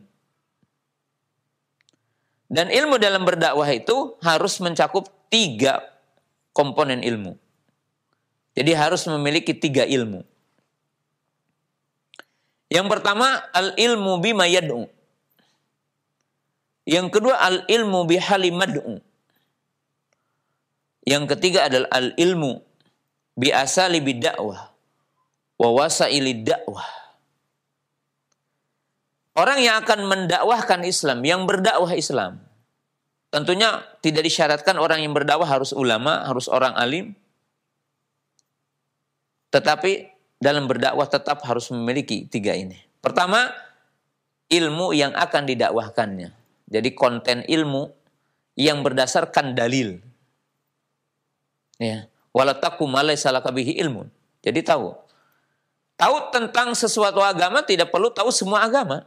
S1: Dan ilmu dalam berdakwah itu harus mencakup 3 komponen ilmu. Jadi harus memiliki 3 ilmu. Yang pertama, al-ilmu bima yad'u. Yang kedua, al-ilmu bihali mad'u. Yang ketiga adalah al-ilmu bi asali bidakwah wa wasaili dakwah. Orang yang akan mendakwahkan Islam, yang berdakwah Islam, tentunya tidak disyaratkan orang yang berdakwah harus ulama, harus orang alim. Tetapi dalam berdakwah tetap harus memiliki 3 ini. Pertama, ilmu yang akan didakwahkannya. Jadi konten ilmu yang berdasarkan dalil. Ya. Wala taqum ma laysa laka bihi ilmun. Jadi tahu tentang sesuatu agama tidak perlu tahu semua agama.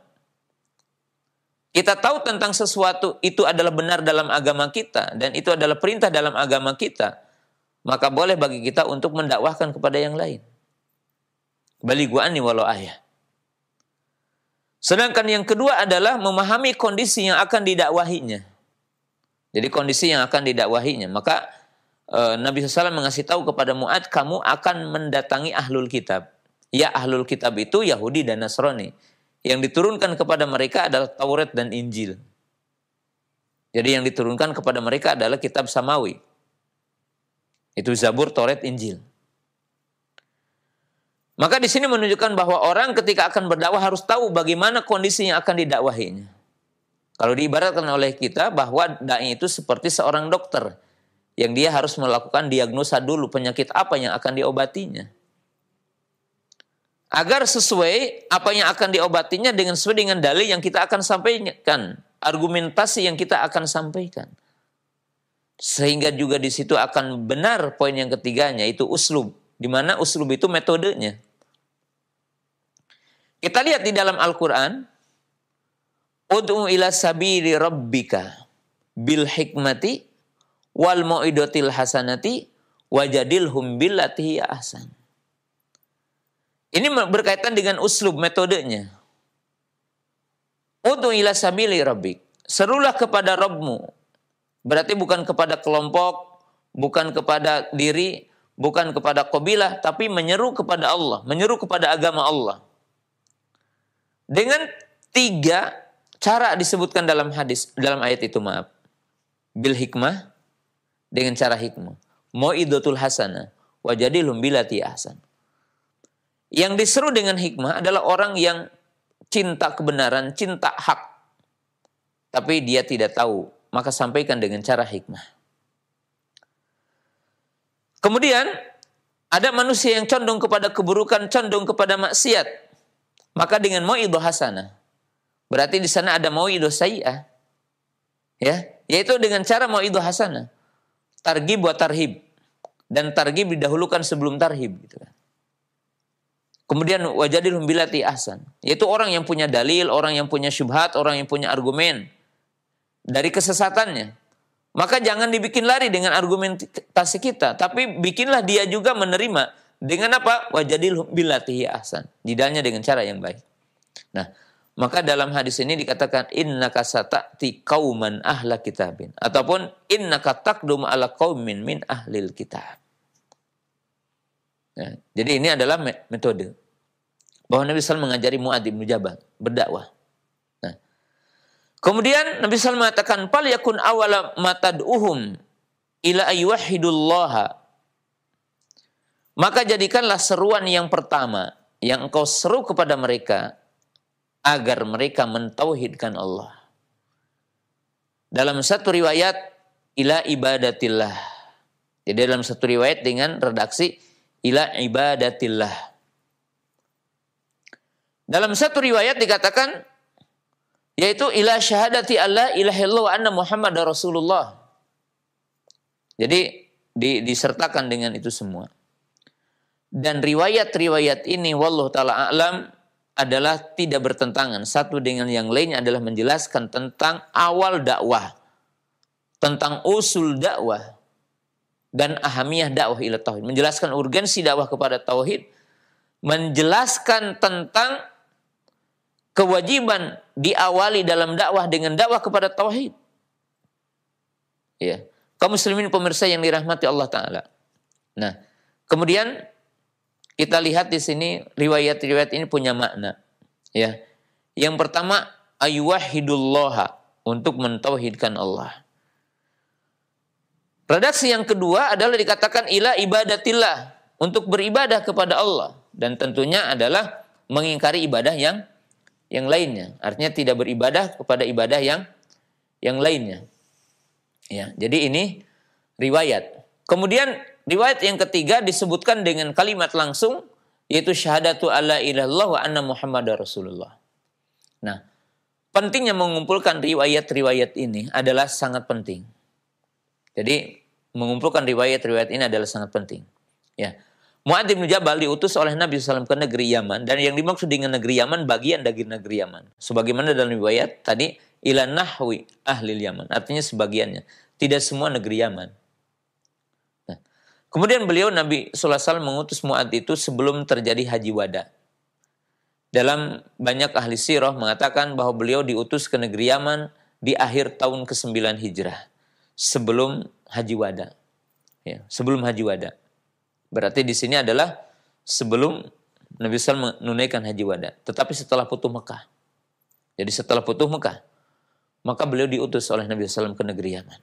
S1: Kita tahu tentang sesuatu itu adalah benar dalam agama kita dan itu adalah perintah dalam agama kita, maka boleh bagi kita untuk mendakwahkan kepada yang lain. Balighu anni walau ayah. Sedangkan yang kedua adalah memahami kondisi yang akan didakwahinya. Jadi kondisi yang akan didakwahinya. Maka Nabi SAW mengasih tahu kepada Mu'adz, kamu akan mendatangi ahlul kitab. Ya, ahlul kitab itu Yahudi dan Nasrani. Yang diturunkan kepada mereka adalah Taurat dan Injil. Jadi yang diturunkan kepada mereka adalah kitab Samawi. Itu Zabur, Taurat, Injil. Maka di sini menunjukkan bahwa orang ketika akan berdakwah harus tahu bagaimana kondisi yang akan didakwahinya. Kalau diibaratkan oleh kita bahwa dai itu seperti seorang dokter yang dia harus melakukan diagnosa dulu penyakit apa yang akan diobatinya. Agar sesuai apa yang akan diobatinya sesuai dengan dalil yang kita akan sampaikan, argumentasi yang kita akan sampaikan. Sehingga juga di situ akan benar poin yang ketiganya, yaitu uslub, di mana uslub itu metodenya. Kita lihat di dalam Al-Qur'an, ud'u ila sabili rabbika bil hikmati wal mau'idotil hasanati wajadilhum billati ahsan. Ini berkaitan dengan uslub, metodenya. Ud'u ila sabili rabbik. Serulah kepada Rabbmu. Berarti bukan kepada kelompok, bukan kepada diri, bukan kepada qabilah, tapi menyeru kepada Allah, menyeru kepada agama Allah. Dengan 3 cara disebutkan dalam hadis, dalam ayat itu, maaf. Bil hikmah, dengan cara hikmah. Mau'idotul hasanah, wajadilhum billati ahsan. Yang diseru dengan hikmah adalah orang yang cinta kebenaran, cinta hak. Tapi dia tidak tahu, maka sampaikan dengan cara hikmah. Kemudian, ada manusia yang condong kepada keburukan, condong kepada maksiat. Maka dengan mau'idah hasanah. Berarti di sana ada mau'idah sayyi'ah. Ya, yaitu dengan cara mau'idah hasanah. Targhib wa tarhib. Dan targhib didahulukan sebelum tarhib, gitu kan. Kemudian wajadilhum billati ahsan, yaitu orang yang punya dalil, orang yang punya syubhat, orang yang punya argumen dari kesesatannya. Maka jangan dibikin lari dengan argumentasi kita, tapi bikinlah dia juga menerima dengan apa? Wajadilhum billati ahsan, didalnya dengan cara yang baik. Nah, maka dalam hadis ini dikatakan innaka sata'ti qauman ahla kitabin, ataupun innaka taqdum ala qaumin min ahlil kitab. Ya, jadi ini adalah metode bahwa Nabi SAW mengajari Mu'adz bin Jabal berdakwah. Nah, kemudian Nabi SAW mengatakan, "Fal yakun awala matad'uhum ila ayyuhidullaha." Maka jadikanlah seruan yang pertama yang engkau seru kepada mereka agar mereka mentauhidkan Allah. Dalam satu riwayat ila ibadatillah. Jadi dalam satu riwayat dengan redaksi ila ibadatillah. Dalam satu riwayat dikatakan yaitu ila syahadati alla ilaha illallah wa anna Muhammadar Rasulullah. Jadi disertakan dengan itu semua. Dan riwayat-riwayat ini wallahu taala a'lam adalah tidak bertentangan. Satu dengan yang lainnya adalah menjelaskan tentang awal dakwah, tentang usul dakwah dan ahamiyah dakwah ila tauhid, menjelaskan urgensi dakwah kepada tauhid, menjelaskan tentang kewajiban diawali dalam dakwah dengan dakwah kepada tauhid. Ya, kaum muslimin pemirsa yang dirahmati Allah taala. Nah, kemudian kita lihat di sini riwayat-riwayat ini punya makna. Ya, yang pertama ayyuhidullaha, untuk mentauhidkan Allah. Redaksi yang kedua adalah dikatakan ila ibadatillah, untuk beribadah kepada Allah, dan tentunya adalah mengingkari ibadah yang lainnya. Artinya tidak beribadah kepada ibadah yang lainnya. Ya, jadi ini riwayat. Kemudian riwayat yang ketiga disebutkan dengan kalimat langsung, yaitu syahadatu alla ilaha illallah wa anna Muhammadar Rasulullah. Nah, pentingnya mengumpulkan riwayat-riwayat ini adalah sangat penting. Jadi mengumpulkan riwayat-riwayat ini adalah sangat penting. Ya. Mu'adz bin Jabal diutus oleh Nabi SAW ke negeri Yaman, dan yang dimaksud dengan negeri Yaman bagian dari negeri Yaman. Sebagaimana dalam riwayat tadi, ila nahwi ahli Yaman, artinya sebagiannya, tidak semua negeri Yaman. Nah, kemudian beliau Nabi SAW mengutus Mu'adz itu sebelum terjadi Haji Wada. Dalam banyak ahli sirah mengatakan bahwa beliau diutus ke negeri Yaman di akhir tahun ke-9 Hijrah, sebelum Haji Wada. Ya, sebelum Haji Wada. Berarti di sini adalah sebelum Nabi SAW menunaikan Haji Wada, tetapi setelah Futuh Mekah. Jadi setelah Futuh Mekah, maka beliau diutus oleh Nabi SAW ke negeri Yaman.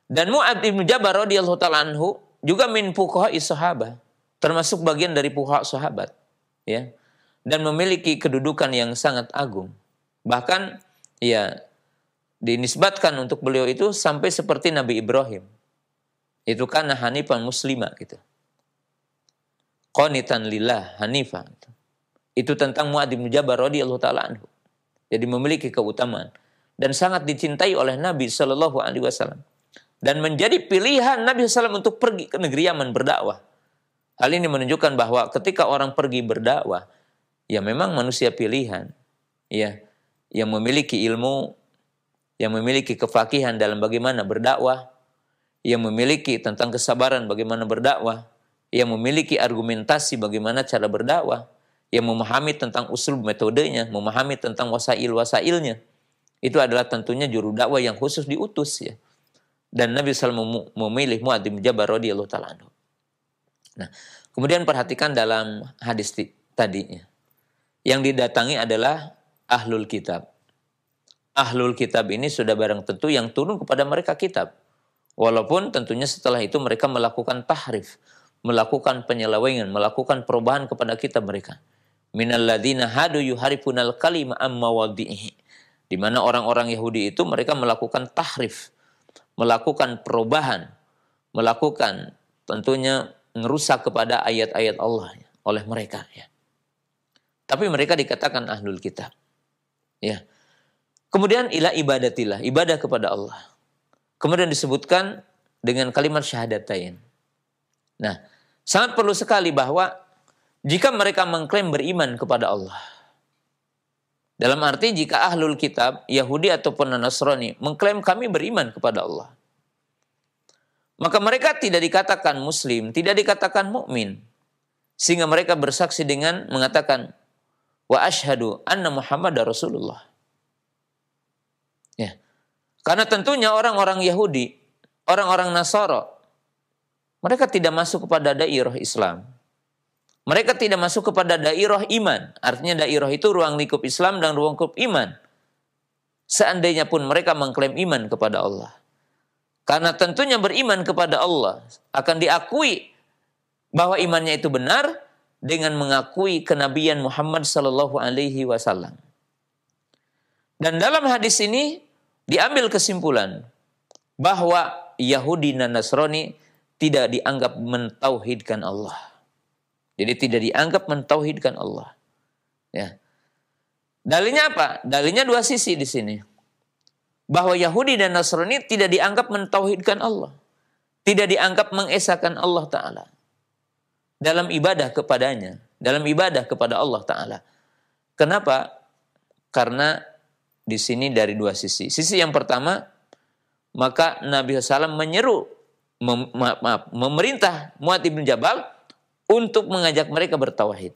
S1: Dan Mu'adz bin Jabal radhiyallahu ta'ala anhu juga min fuqaha'i sahabah, termasuk bagian dari fuqaha sahabat, ya. Dan memiliki kedudukan yang sangat agung. Bahkan ya dinisbatkan untuk beliau itu sampai seperti Nabi Ibrahim. Itu kan hanifan muslimah gitu. Qanitan lillah hanifah. Itu tentang Mu'adz bin Jabal radhiyallahu ta'ala anhu. Jadi memiliki keutamaan dan sangat dicintai oleh Nabi sallallahu alaihi wasallam. Dan menjadi pilihan Nabi SAW untuk pergi ke negeri Yaman berdakwah. Hal ini menunjukkan bahwa ketika orang pergi berdakwah, ya memang manusia pilihan, ya, yang memiliki ilmu, yang memiliki kefakihan dalam bagaimana berdakwah, yang memiliki tentang kesabaran bagaimana berdakwah, yang memiliki argumentasi bagaimana cara berdakwah, yang memahami tentang usul metodenya, memahami tentang wasail-wasailnya. Itu adalah tentunya juru dakwah yang khusus diutus, ya. Dan Nabi SAW memilih Mu'adz bin Jabal radhiyallahu ta'ala anhu. Nah, kemudian perhatikan dalam hadis tadinya. Yang didatangi adalah ahlul kitab. Ahlul kitab ini sudah barang tentu yang turun kepada mereka kitab. Walaupun tentunya setelah itu mereka melakukan tahrif, melakukan penyelewengan, melakukan perubahan kepada kitab mereka. Minal ladzina hadu yuharifunal kalima amma wadhihi. Di mana orang-orang Yahudi itu mereka melakukan tahrif, melakukan perubahan, melakukan tentunya merusak kepada ayat-ayat Allah oleh mereka, ya. Tapi mereka dikatakan ahlul kitab. Ya. Kemudian ila ibadatillah, ibadah kepada Allah. Kemudian disebutkan dengan kalimat syahadatain. Nah, sangat perlu sekali bahwa jika mereka mengklaim beriman kepada Allah, dalam arti jika ahlul kitab, Yahudi ataupun Nasrani mengklaim kami beriman kepada Allah, maka mereka tidak dikatakan muslim, tidak dikatakan mukmin, sehingga mereka bersaksi dengan mengatakan wa asyhadu anna Muhammadar Rasulullah. Ya. Karena tentunya orang-orang Yahudi, orang-orang Nasara, mereka tidak masuk kepada dairah Islam. Mereka tidak masuk kepada dairah iman. Artinya dairah itu ruang lingkup Islam dan ruang lingkup iman. Seandainya pun mereka mengklaim iman kepada Allah. Karena tentunya beriman kepada Allah akan diakui bahwa imannya itu benar dengan mengakui kenabian Muhammad sallallahu alaihi wasallam. Dan dalam hadis ini diambil kesimpulan bahwa Yahudi dan Nasrani tidak dianggap mentauhidkan Allah. Jadi tidak dianggap mentauhidkan Allah. Ya. Dalilnya apa? Dalilnya dua sisi di sini. Bahwa Yahudi dan Nasrani tidak dianggap mentauhidkan Allah. Tidak dianggap mengesahkan Allah Ta'ala dalam ibadah kepadanya, dalam ibadah kepada Allah Ta'ala. Kenapa? Karena di sini dari dua sisi. Sisi yang pertama, maka Nabi SAW memerintah Mu'adz bin Jabal untuk mengajak mereka bertauhid.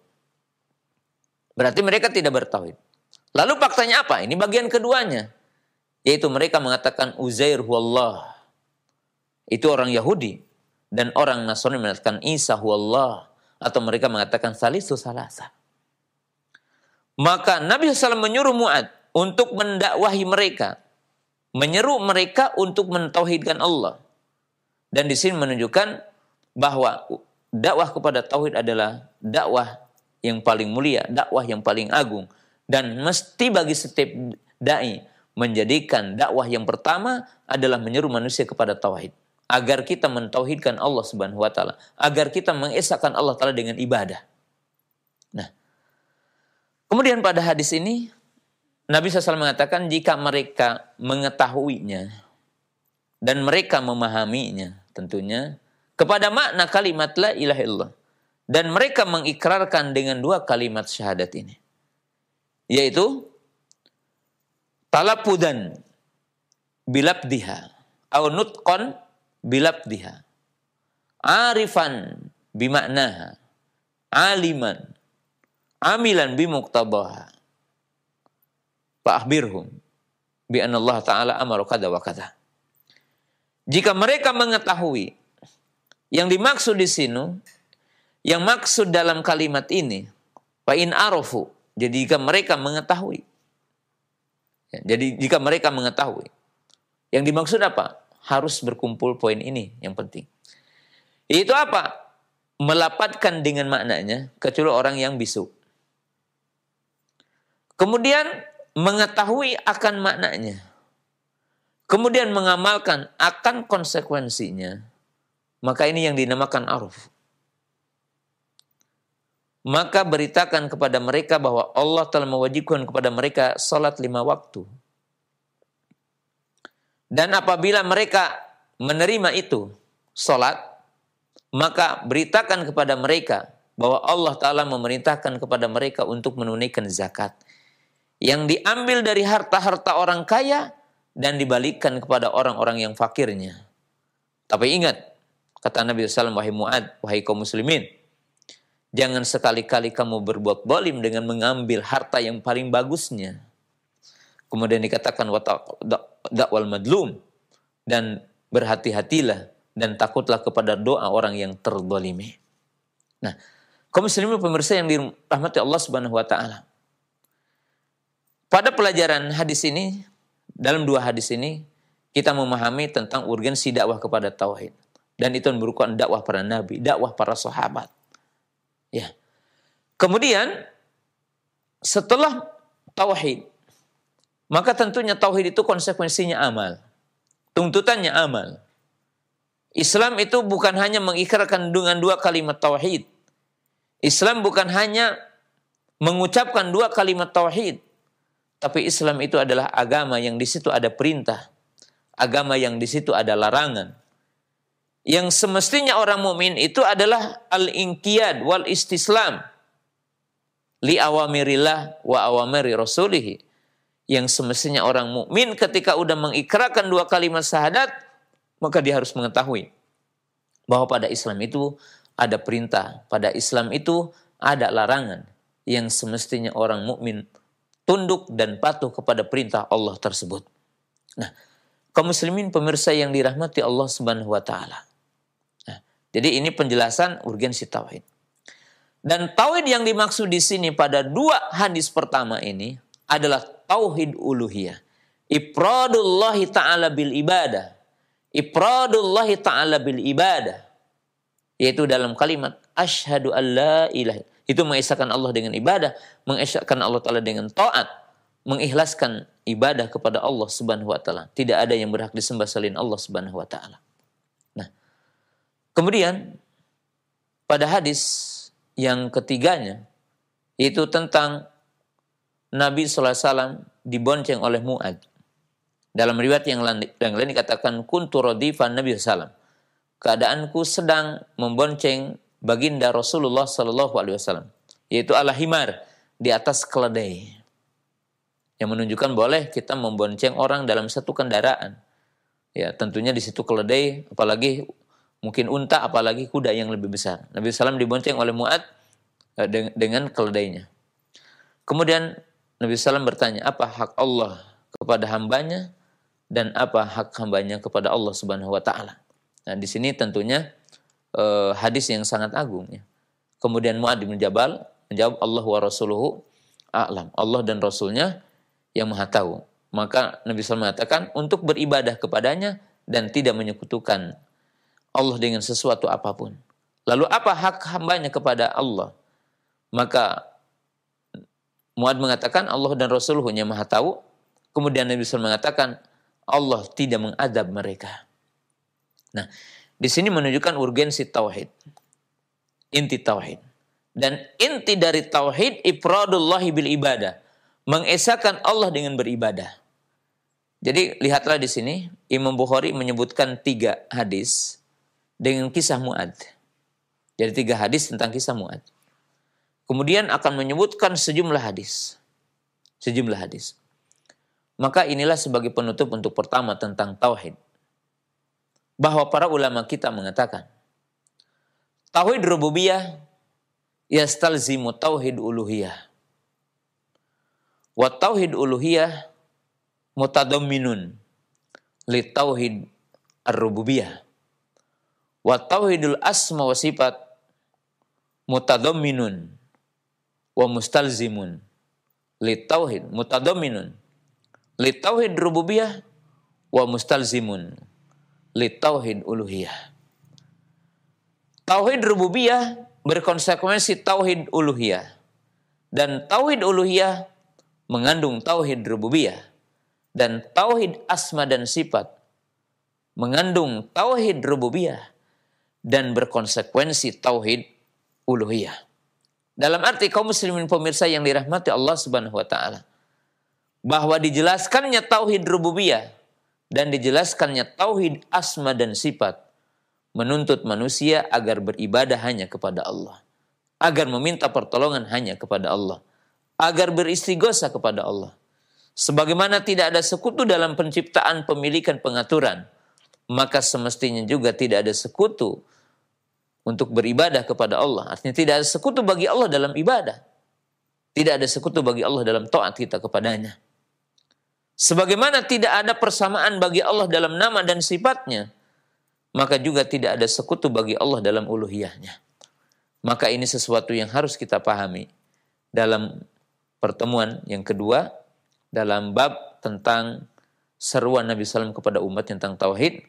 S1: Berarti mereka tidak bertauhid. Lalu faktanya apa? Ini bagian keduanya. Yaitu mereka mengatakan Uzair huwallah. Itu orang Yahudi. Dan orang Nasrani mengatakan Isa huwallah. Atau mereka mengatakan Salisu Salasa. Maka Nabi SAW menyuruh Mu'adz untuk mendakwahi mereka. Menyeru mereka untuk mentauhidkan Allah. Dan di sini menunjukkan bahwa dakwah kepada tauhid adalah dakwah yang paling mulia, dakwah yang paling agung. Dan mesti bagi setiap dai menjadikan dakwah yang pertama adalah menyeru manusia kepada tauhid. Agar kita mentauhidkan Allah Subhanahu wa taala, agar kita mengesahkan Allah Taala dengan ibadah. Nah, kemudian pada hadis ini Nabi SAW mengatakan jika mereka mengetahuinya dan mereka memahaminya tentunya kepada makna kalimat la ilaha illallah dan mereka mengikrarkan dengan dua kalimat syahadat ini, yaitu talapudan bilabdiha au nutqan bilabdiha arifan bimaknaha aliman amilan bimuktabaha fa'akhbirhum bi anna Allah Ta'ala amara kada wa kada. Jika mereka mengetahui yang dimaksud di sini, yang maksud dalam kalimat ini, fa in arafu, jadi jika mereka mengetahui. Jadi jika mereka mengetahui. Yang dimaksud apa? Harus berkumpul poin ini yang penting. Itu apa? Melapatkan dengan maknanya kecuali orang yang bisu. Kemudian mengetahui akan maknanya. Kemudian mengamalkan akan konsekuensinya. Maka ini yang dinamakan aruf. Maka beritakan kepada mereka bahwa Allah telah mewajibkan kepada mereka salat 5 waktu. Dan apabila mereka menerima itu, salat, maka beritakan kepada mereka bahwa Allah Ta'ala memerintahkan kepada mereka untuk menunaikan zakat. Yang diambil dari harta-harta orang kaya dan dibalikkan kepada orang-orang yang fakirnya. Tapi ingat, kata Nabi SAW, wahai Mu'ad, wahai kaum muslimin, jangan sekali-kali kamu berbuat zalim dengan mengambil harta yang paling bagusnya. Kemudian dikatakan dakwal madlum, dan berhati-hatilah dan takutlah kepada doa orang yang terzalimi. Nah, kaum muslimin pemirsa yang dirahmati Allah Subhanahu wa taala. Pada pelajaran hadis ini, dalam 2 hadis ini, kita memahami tentang urgensi dakwah kepada tauhid. Dan itu merupakan dakwah para nabi, dakwah para sahabat. Ya. Kemudian, setelah tauhid, maka tentunya tauhid itu konsekuensinya amal. Tuntutannya amal. Islam itu bukan hanya mengikrarkan dengan 2 kalimat tauhid. Islam bukan hanya mengucapkan 2 kalimat tauhid. Tapi Islam itu adalah agama yang di situ ada perintah, agama yang di situ ada larangan. Yang semestinya orang mukmin itu adalah al-inqiyad wal istislam li awamirillah wa awamiri rasulih. Yang semestinya orang mukmin ketika udah mengikrarkan 2 kalimat syahadat, maka dia harus mengetahui bahwa pada Islam itu ada perintah, pada Islam itu ada larangan yang semestinya orang mukmin tunduk dan patuh kepada perintah Allah tersebut. Nah, kaum muslimin pemirsa yang dirahmati Allah Subhanahu wa taala. Nah, jadi ini penjelasan urgensi tauhid. Dan tauhid yang dimaksud di sini pada 2 hadis pertama ini adalah tauhid uluhiyah. Ifradullahi ta'ala bil ibadah. Ifradullahi ta'ala bil ibadah. Yaitu dalam kalimat asyhadu alla ilaha. Itu mengesahkan Allah dengan ibadah, mengesahkan Allah Ta'ala dengan taat, mengikhlaskan ibadah kepada Allah Subhanahu wa taala. Tidak ada yang berhak disembah selain Allah Subhanahu wa taala. Nah, kemudian pada hadis yang ketiganya, yaitu tentang Nabi SAW dibonceng oleh Mu'ad. Dalam riwayat yang lain dikatakan kuntu radifan Nabi SAW. Keadaanku sedang membonceng baginda Rasulullah SAW, yaitu ala himar, di atas keledai. Yang menunjukkan boleh kita membonceng orang dalam satu kendaraan. Ya, tentunya di situ keledai, apalagi mungkin unta, apalagi kuda yang lebih besar. Nabi SAW dibonceng oleh Mu'ad dengan keledainya. Kemudian Nabi SAW bertanya, apa hak Allah kepada hambanya dan apa hak hambanya kepada Allah Subhanahu wa taala. Nah, di sini tentunya hadis yang sangat agung ya. Kemudian Mu'ad bin Jabal menjawab, Allah wa rasuluhu a'lam. Allah dan Rasulnya yang maha tahu. Maka Nabi SAW mengatakan untuk beribadah kepadanya dan tidak menyekutukan Allah dengan sesuatu apapun. Lalu apa hak hambanya kepada Allah? Maka Mu'ad mengatakan Allah dan Rasuluhu yang maha tahu. Kemudian Nabi SAW mengatakan Allah tidak mengadab mereka. Nah, di sini menunjukkan urgensi tauhid. Inti tauhid. Dan inti dari tauhid ifradullahi bil ibadah. mengesahkan Allah dengan beribadah. Jadi lihatlah di sini Imam Bukhari menyebutkan 3 hadis dengan kisah Mu'adz. Jadi 3 hadis tentang kisah Mu'adz. Kemudian akan menyebutkan sejumlah hadis. Sejumlah hadis. Maka inilah sebagai penutup untuk pertama tentang tauhid. Bahwa para ulama kita mengatakan tauhid rububiyah yastalzimu tauhid uluhiyah. Wa tauhid uluhiyah mutadamminun li tauhid ar-rububiyah. Wa tauhidul asma wa sifat mutadamminun wa mustalzimun li tauhid mutadamminun li tauhid rububiyah wa mustalzimun li tauhid uluhiyah. Tauhid rububiyah berkonsekuensi tauhid uluhiyah, dan tauhid uluhiyah mengandung tauhid rububiyah, dan tauhid asma dan sifat mengandung tauhid rububiyah dan berkonsekuensi tauhid uluhiyah. Dalam arti kaum muslimin pemirsa yang dirahmati Allah Subhanahu wa taala, bahwa dijelaskannya tauhid rububiyah dan dijelaskannya tauhid asma dan sifat menuntut manusia agar beribadah hanya kepada Allah, agar meminta pertolongan hanya kepada Allah, agar beristighosa kepada Allah. Sebagaimana tidak ada sekutu dalam penciptaan, pemilikan, pengaturan, maka semestinya juga tidak ada sekutu untuk beribadah kepada Allah. Artinya tidak ada sekutu bagi Allah dalam ibadah. Tidak ada sekutu bagi Allah dalam taat kita kepadanya. Sebagaimana tidak ada persamaan bagi Allah dalam nama dan sifatnya, maka juga tidak ada sekutu bagi Allah dalam uluhiyahnya. Maka ini sesuatu yang harus kita pahami dalam pertemuan yang kedua, dalam bab tentang seruan Nabi SAW kepada umat tentang tauhid,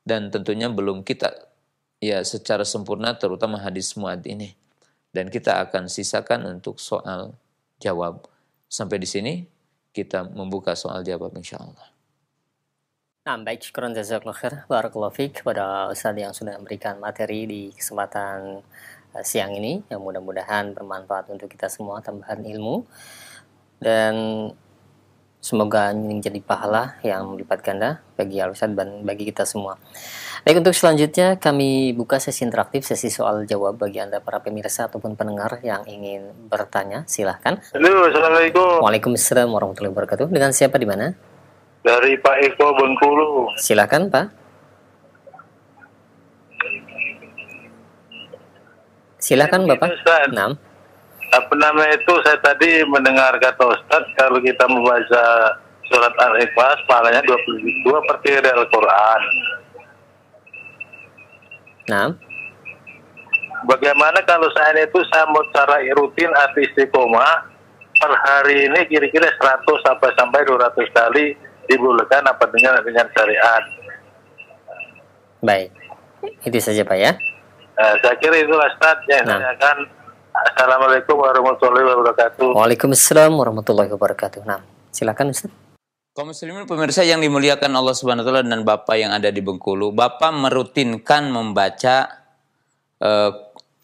S1: dan tentunya belum kita secara sempurna terutama hadis Mu'adz ini, dan kita akan sisakan untuk soal jawab. Sampai di sini kita membuka soal jawab insyaallah.
S2: Nah, baik, syukran jazakallahu khair, barakallahu fiik kepada Ustaz yang sudah memberikan materi di kesempatan siang ini, yang mudah-mudahan bermanfaat untuk kita semua, tambahan ilmu, dan semoga ini menjadi pahala yang melipat ganda bagi Al-Ustaz dan bagi kita semua. Baik, untuk selanjutnya kami buka sesi interaktif, sesi soal jawab bagi Anda para pemirsa ataupun pendengar yang ingin bertanya. Silahkan.
S3: Halo, Assalamualaikum.
S2: Waalaikumsalam warahmatullahi wabarakatuh. Dengan siapa, di mana?
S3: Dari Pak Eko Bengkulu.
S2: Silahkan, Pak. Silakan Bapak.
S3: Ustaz, apa nama itu, saya tadi mendengar kata Ustaz kalau kita membaca surat Al-Ikhlas pahalanya 22 dari Al-Quran.
S2: Nah.
S3: Bagaimana kalau saya itu mau cara rutin arti istiqomah per hari ini kira-kira 100 sampai 200 kali dibolehkan apa dengan syariat.
S2: Baik. Itu saja Pak ya.
S3: Saya kira itu Ustaz yang saya akan. Assalamualaikum warahmatullahi wabarakatuh.
S2: Waalaikumsalam warahmatullahi wabarakatuh. Nah, silakan Ustaz.
S1: Kaum muslimin pemirsa yang dimuliakan Allah Subhanahu wa taala dan Bapak yang ada di Bengkulu, Bapak merutinkan membaca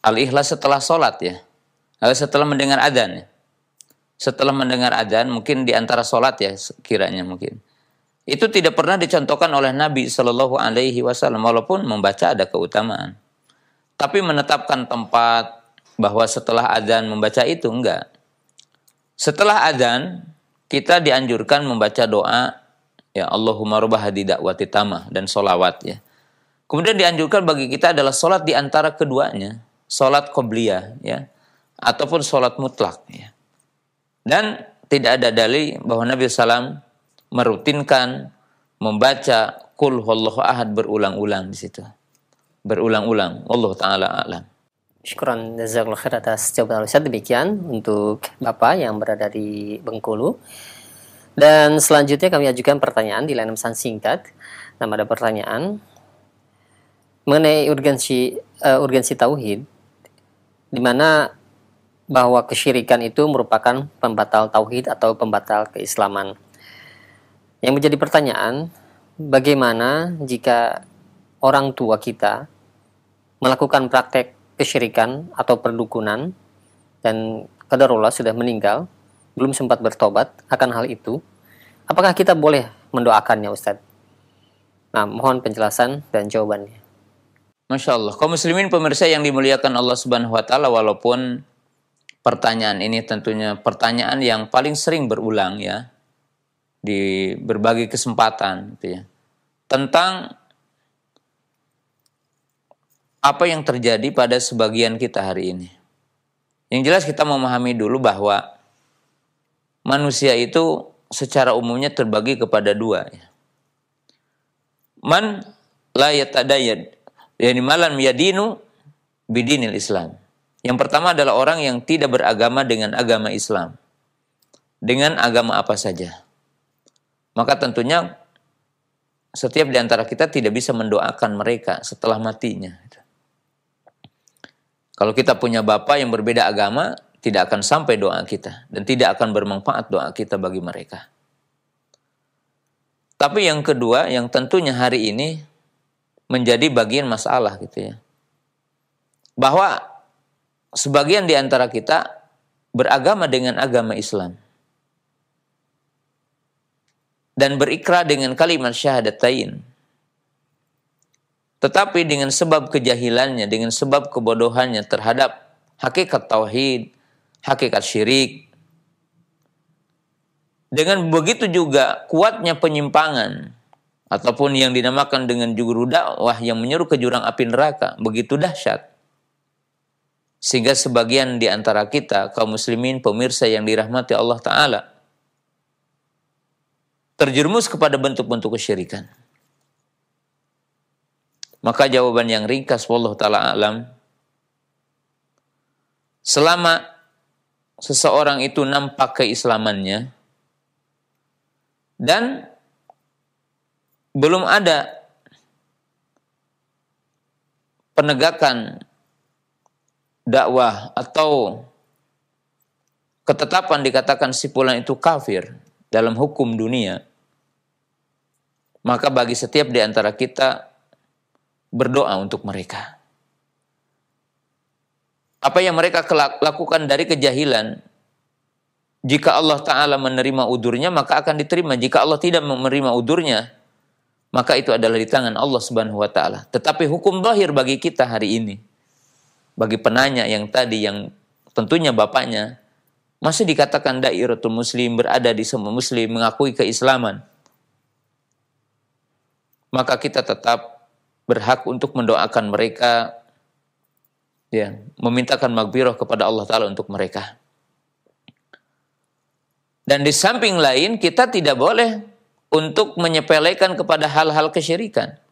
S1: Al-Ikhlas setelah sholat ya. Setelah mendengar adzan ya. Setelah mendengar adzan, mungkin di antara sholat ya kiranya mungkin. Itu tidak pernah dicontohkan oleh Nabi Shallallahu alaihi wasallam, walaupun membaca ada keutamaan. Tapi menetapkan tempat bahwa setelah adzan membaca itu enggak. Setelah adzan kita dianjurkan membaca doa ya Allahumma rabb hadhihi da'wati tamah dan solawat ya. Kemudian dianjurkan bagi kita adalah solat di antara keduanya, solat qobliyah ya, ataupun solat mutlak ya. Dan tidak ada dalil bahwa Nabi SAW merutinkan membaca Qul huwallahu ahad berulang-ulang di situ. Berulang-ulang. Wallahu taala a'lam.
S2: Syukran jazakallahu khair atas jawaban Ustaz. Demikian untuk Bapak yang berada di Bengkulu. Dan selanjutnya kami ajukan pertanyaan di layanan pesan singkat. Nah, ada pertanyaan mengenai urgensi tauhid, di mana bahwa kesyirikan itu merupakan pembatal tauhid atau pembatal keislaman. Yang menjadi pertanyaan, bagaimana jika orang tua kita melakukan praktek kesyirikan atau perdukunan dan qadarullah sudah meninggal, belum sempat bertobat akan hal itu, apakah kita boleh mendoakannya, Ustadz? Nah, mohon penjelasan dan jawabannya.
S1: Masya Allah. Kaum muslimin pemirsa yang dimuliakan Allah Subhanahu wa Ta'ala, walaupun pertanyaan ini tentunya pertanyaan yang paling sering berulang ya di berbagai kesempatan gitu ya, tentang apa yang terjadi pada sebagian kita hari ini. Yang jelas kita memahami dulu bahwa manusia itu secara umumnya terbagi kepada dua ya. Man la yatadayyad, yani malam yadinu bidinil Islam. Yang pertama adalah orang yang tidak beragama dengan agama Islam, dengan agama apa saja. Maka tentunya setiap di antara kita tidak bisa mendoakan mereka setelah matinya. Kalau kita punya bapak yang berbeda agama, tidak akan sampai doa kita dan tidak akan bermanfaat doa kita bagi mereka. Tapi yang kedua, yang tentunya hari ini menjadi bagian masalah gitu ya, bahwa sebagian di antara kita beragama dengan agama Islam dan berikrar dengan kalimat syahadatain, tetapi dengan sebab kejahilannya, dengan sebab kebodohannya terhadap hakikat tauhid, hakikat syirik, dengan begitu juga kuatnya penyimpangan ataupun yang dinamakan dengan juru dakwah yang menyeru ke jurang api neraka begitu dahsyat, sehingga sebagian di antara kita kaum muslimin pemirsa yang dirahmati Allah Ta'ala terjerumus kepada bentuk-bentuk kesyirikan. Maka jawaban yang ringkas wallahu ta'ala alam, selama seseorang itu nampak keislamannya dan belum ada penegakan dakwah atau ketetapan dikatakan si fulan itu kafir dalam hukum dunia, maka bagi setiap di antara kita berdoa untuk mereka. Apa yang mereka lakukan dari kejahilan, jika Allah Ta'ala menerima udurnya, maka akan diterima. Jika Allah tidak menerima udurnya, maka itu adalah di tangan Allah Subhanahu wa Ta'ala. Tetapi hukum zahir bagi kita hari ini, bagi penanya yang tadi, yang tentunya bapaknya masih dikatakan dairatul muslim, berada di semua muslim, mengakui keislaman, maka kita tetap berhak untuk mendoakan mereka, ya, memintakan maghfirah kepada Allah Ta'ala untuk mereka. Dan di samping lain, kita tidak boleh untuk menyepelekan kepada hal-hal kesyirikan.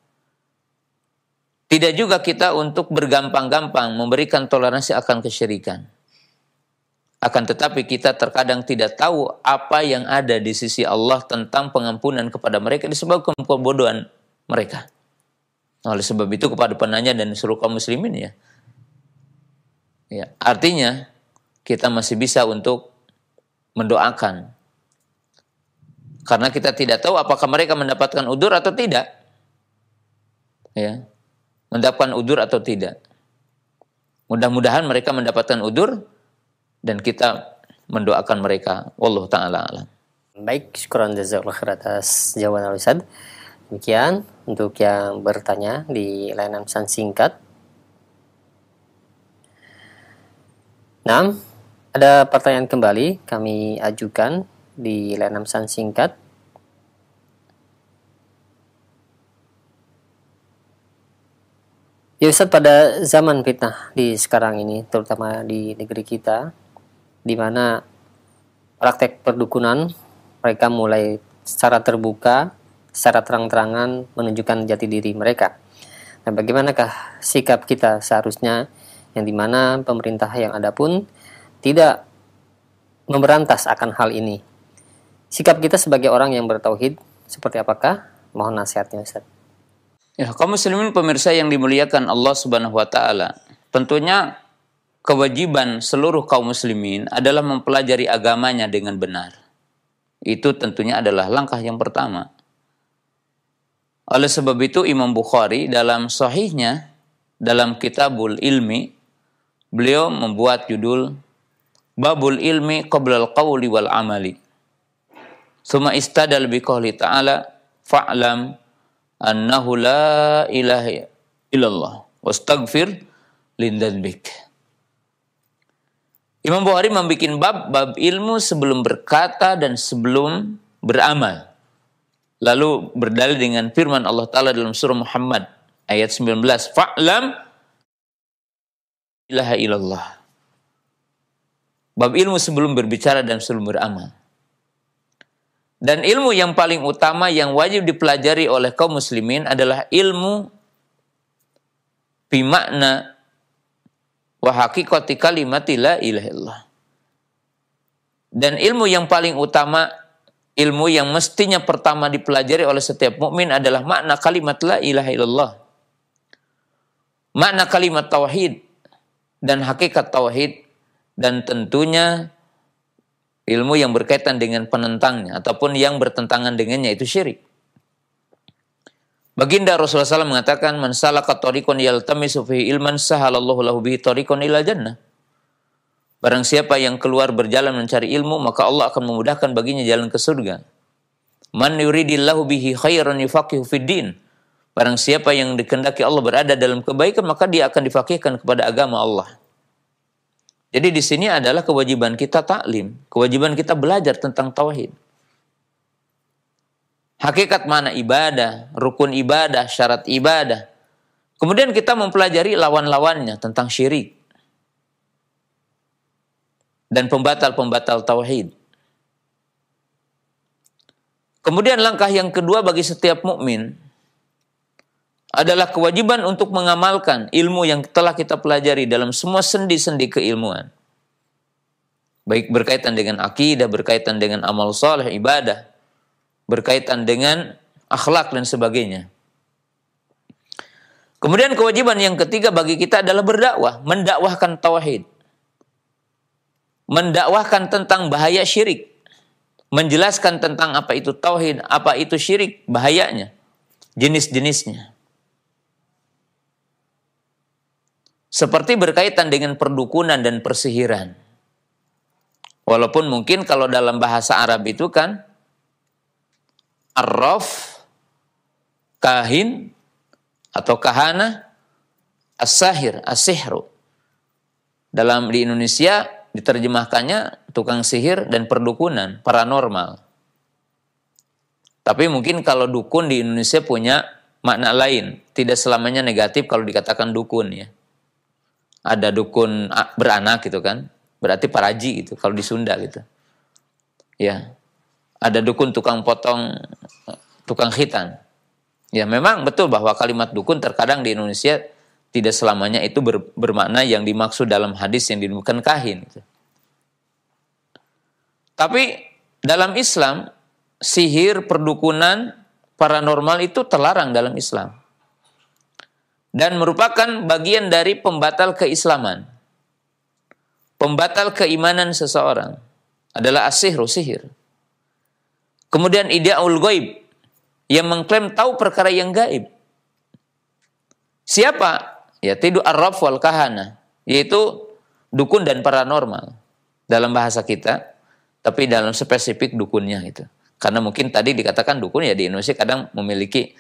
S1: Tidak juga kita untuk bergampang-gampang memberikan toleransi akan kesyirikan. Akan tetapi kita terkadang tidak tahu apa yang ada di sisi Allah tentang pengampunan kepada mereka disebabkan kebodohan mereka. Oleh sebab itu kepada penanya dan seluruh kaum muslimin ya, artinya kita masih bisa untuk mendoakan, karena kita tidak tahu apakah mereka mendapatkan udzur atau tidak, ya, mendapatkan udzur atau tidak. Mudah-mudahan mereka mendapatkan udzur dan kita mendoakan mereka. Wallahu ta'ala alam.
S2: Baik, syukran jazakallahu khair atas jawaban Ustaz. Demikian untuk yang bertanya di layanan pesan singkat. Nah, ada pertanyaan kembali kami ajukan di layanan pesan singkat. Ya Ustaz, pada zaman fitnah di sekarang ini, terutama di negeri kita, di mana praktek perdukunan mereka mulai secara terbuka, secara terang-terangan menunjukkan jati diri mereka. Nah, bagaimanakah sikap kita seharusnya, yang dimana pemerintah yang ada pun tidak memberantas akan hal ini? Sikap kita sebagai orang yang bertauhid seperti apakah? Mohon nasihatnya Ustaz.
S1: Ya, kaum muslimin pemirsa yang dimuliakan Allah Subhanahu wa Ta'ala, tentunya kewajiban seluruh kaum muslimin adalah mempelajari agamanya dengan benar. Itu tentunya adalah langkah yang pertama. Oleh sebab itu Imam Bukhari dalam sahihnya, dalam Kitabul Ilmi, beliau membuat judul babul ilmi qabla al-qawli wal amali. Tsumma istadal bi qouli ta'ala fa'lam annahu la ilaha illallah wastaghfir lidzanbik. Imam Bukhari membuat bab ilmu sebelum berkata dan sebelum beramal. Lalu berdalil dengan firman Allah Ta'ala dalam surah Muhammad ayat 19. Fa'lam ilaha illallah. Bab ilmu sebelum berbicara dan sebelum beramal. Dan ilmu yang paling utama yang wajib dipelajari oleh kaum muslimin adalah ilmu bimakna wa haqiqati kalimati la ilaha illallah. Dan ilmu yang paling utama, ilmu yang mestinya pertama dipelajari oleh setiap mukmin adalah makna kalimat la ilaha illallah. Makna kalimat tauhid dan hakikat tauhid, dan tentunya ilmu yang berkaitan dengan penentangnya ataupun yang bertentangan dengannya, itu syirik. Baginda Rasulullah SAW mengatakan, man salaka tariqan yaltamisu fihi ilman sahalallahu lahu bihi tariqan ilal jannah. Barang siapa yang keluar berjalan mencari ilmu, maka Allah akan memudahkan baginya jalan ke surga. Man yuridillahu bihi khairan yufaqihu fid din. Barang siapa yang dikehendaki Allah berada dalam kebaikan, maka dia akan difaqihkan kepada agama Allah. Jadi di sini adalah kewajiban kita taklim, kewajiban kita belajar tentang tauhid. Hakikat mana ibadah, rukun ibadah, syarat ibadah. Kemudian kita mempelajari lawan-lawannya tentang syirik dan pembatal-pembatal tauhid. Kemudian langkah yang kedua bagi setiap mukmin adalah kewajiban untuk mengamalkan ilmu yang telah kita pelajari dalam semua sendi-sendi keilmuan. Baik berkaitan dengan akidah, berkaitan dengan amal saleh, ibadah, berkaitan dengan akhlak dan sebagainya. Kemudian kewajiban yang ketiga bagi kita adalah berdakwah, mendakwahkan tauhid. Mendakwahkan tentang bahaya syirik. Menjelaskan tentang apa itu tauhid, apa itu syirik, bahayanya, jenis-jenisnya. Seperti berkaitan dengan perdukunan dan persihiran. Walaupun mungkin kalau dalam bahasa Arab itu kan arraf, kahin atau kahana, as-sahir, as-sihru. Dalam di Indonesia diterjemahkannya tukang sihir dan perdukunan, paranormal. Tapi mungkin kalau dukun di Indonesia punya makna lain, tidak selamanya negatif kalau dikatakan dukun ya. Ada dukun beranak gitu kan, berarti paraji gitu kalau di Sunda gitu. Ya. Ada dukun tukang potong, tukang khitan. Ya memang betul bahwa kalimat dukun terkadang di Indonesia tidak selamanya itu bermakna yang dimaksud dalam hadis yang dinamakan kahin. Tapi dalam Islam, sihir, perdukunan, paranormal itu terlarang dalam Islam. Dan merupakan bagian dari pembatal keislaman. Pembatal keimanan seseorang adalah as-sihru, sihir. Kemudian ida'ul ghaib, yang mengklaim tahu perkara yang gaib. Siapa? Yaitu arraf wal kahana, yaitu dukun dan paranormal dalam bahasa kita, tapi dalam spesifik dukunnya itu. Karena mungkin tadi dikatakan dukun ya di Indonesia kadang memiliki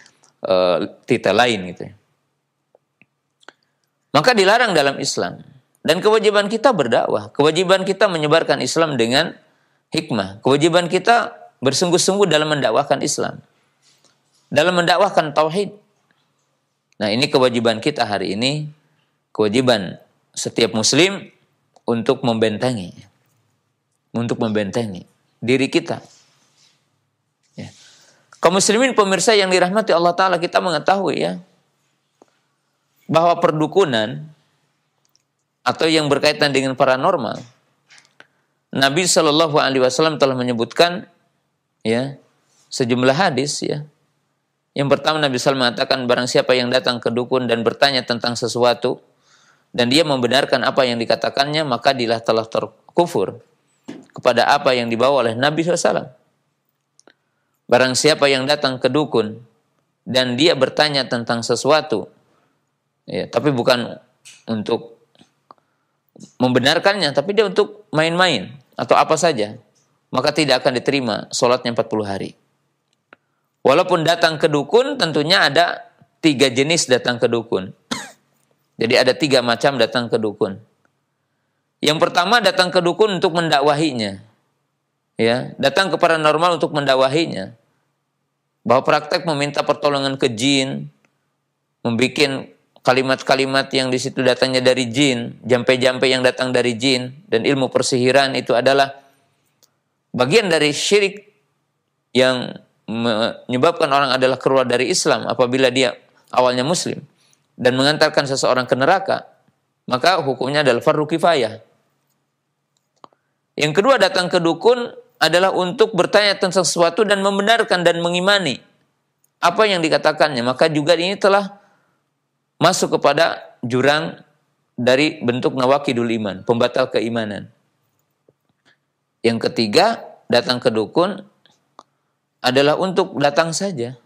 S1: titel lain gitu. Maka dilarang dalam Islam. Dan kewajiban kita berdakwah, kewajiban kita menyebarkan Islam dengan hikmah, kewajiban kita bersungguh-sungguh dalam mendakwahkan Islam, dalam mendakwahkan tauhid. Nah, ini kewajiban kita hari ini, kewajiban setiap muslim untuk membentengi diri kita. Ya. Kaum muslimin pemirsa yang dirahmati Allah Ta'ala, kita mengetahui ya, bahwa perdukunan atau yang berkaitan dengan paranormal, Nabi Shallallahu Alaihi Wasallam telah menyebutkan ya sejumlah hadis ya. Yang pertama Nabi SAW mengatakan barang siapa yang datang ke dukun dan bertanya tentang sesuatu dan dia membenarkan apa yang dikatakannya, maka dia telah terkufur kepada apa yang dibawa oleh Nabi SAW. Barang siapa yang datang ke dukun dan dia bertanya tentang sesuatu ya, tapi bukan membenarkannya, tapi dia untuk main-main atau apa saja, maka tidak akan diterima sholatnya 40 hari. Walaupun datang ke dukun, tentunya ada 3 jenis datang ke dukun. Jadi ada 3 macam datang ke dukun. Yang pertama datang ke dukun untuk mendakwahinya. Ya, datang ke paranormal untuk mendakwahinya. Bahwa praktek meminta pertolongan ke jin, membuat kalimat-kalimat yang di situ datangnya dari jin, jampe-jampe yang datang dari jin, dan ilmu persihiran itu adalah bagian dari syirik yang menyebabkan orang adalah keluar dari Islam apabila dia awalnya muslim dan mengantarkan seseorang ke neraka, maka hukumnya adalah fardu kifayah. Yang kedua, datang ke dukun adalah untuk bertanya tentang sesuatu dan membenarkan dan mengimani apa yang dikatakannya, maka juga ini telah masuk kepada jurang dari bentuk nawaqidul iman, pembatal keimanan. Yang ketiga, datang ke dukun adalah untuk datang saja.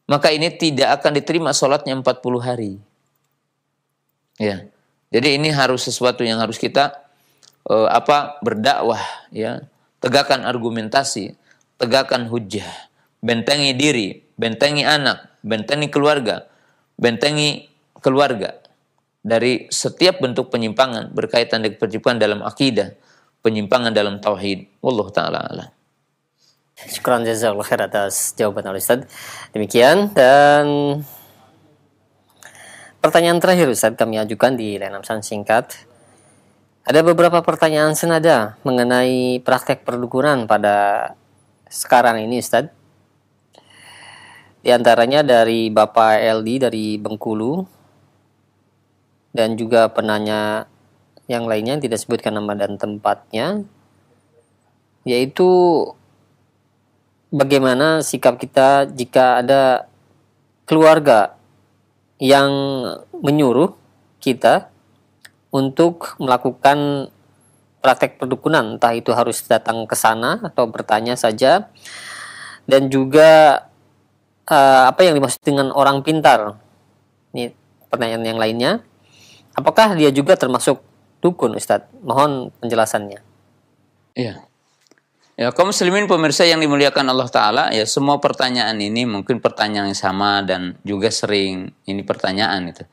S1: Maka ini tidak akan diterima sholatnya 40 hari. Ya. Jadi ini harus sesuatu yang harus kita berdakwah, ya. Tegakkan argumentasi, tegakkan hujjah, bentengi diri, bentengi anak, bentengi keluarga dari setiap bentuk penyimpangan berkaitan dengan penyimpangan dalam akidah, penyimpangan dalam tauhid. Wallahu taala a'lam.
S2: Syukran jazakallahu khair atas jawaban Ustaz. Demikian, dan pertanyaan terakhir Ustaz kami ajukan di layanan pesan singkat. Ada beberapa pertanyaan senada mengenai praktek perdukunan pada sekarang ini Ustaz. Di antaranya dari Bapak LD dari Bengkulu, dan juga penanya yang lainnya tidak sebutkan nama dan tempatnya, yaitu bagaimana sikap kita jika ada keluarga yang menyuruh kita untuk melakukan praktek perdukunan, entah itu harus datang ke sana atau bertanya saja, dan juga apa yang dimaksud dengan orang pintar. Ini pertanyaan yang lainnya, apakah dia juga termasuk dukun Ustadz? Mohon penjelasannya.
S1: Iya. Ya, kaum muslimin pemirsa yang dimuliakan Allah Ta'ala, ya semua pertanyaan ini mungkin pertanyaan yang sama dan juga sering ini pertanyaan itu.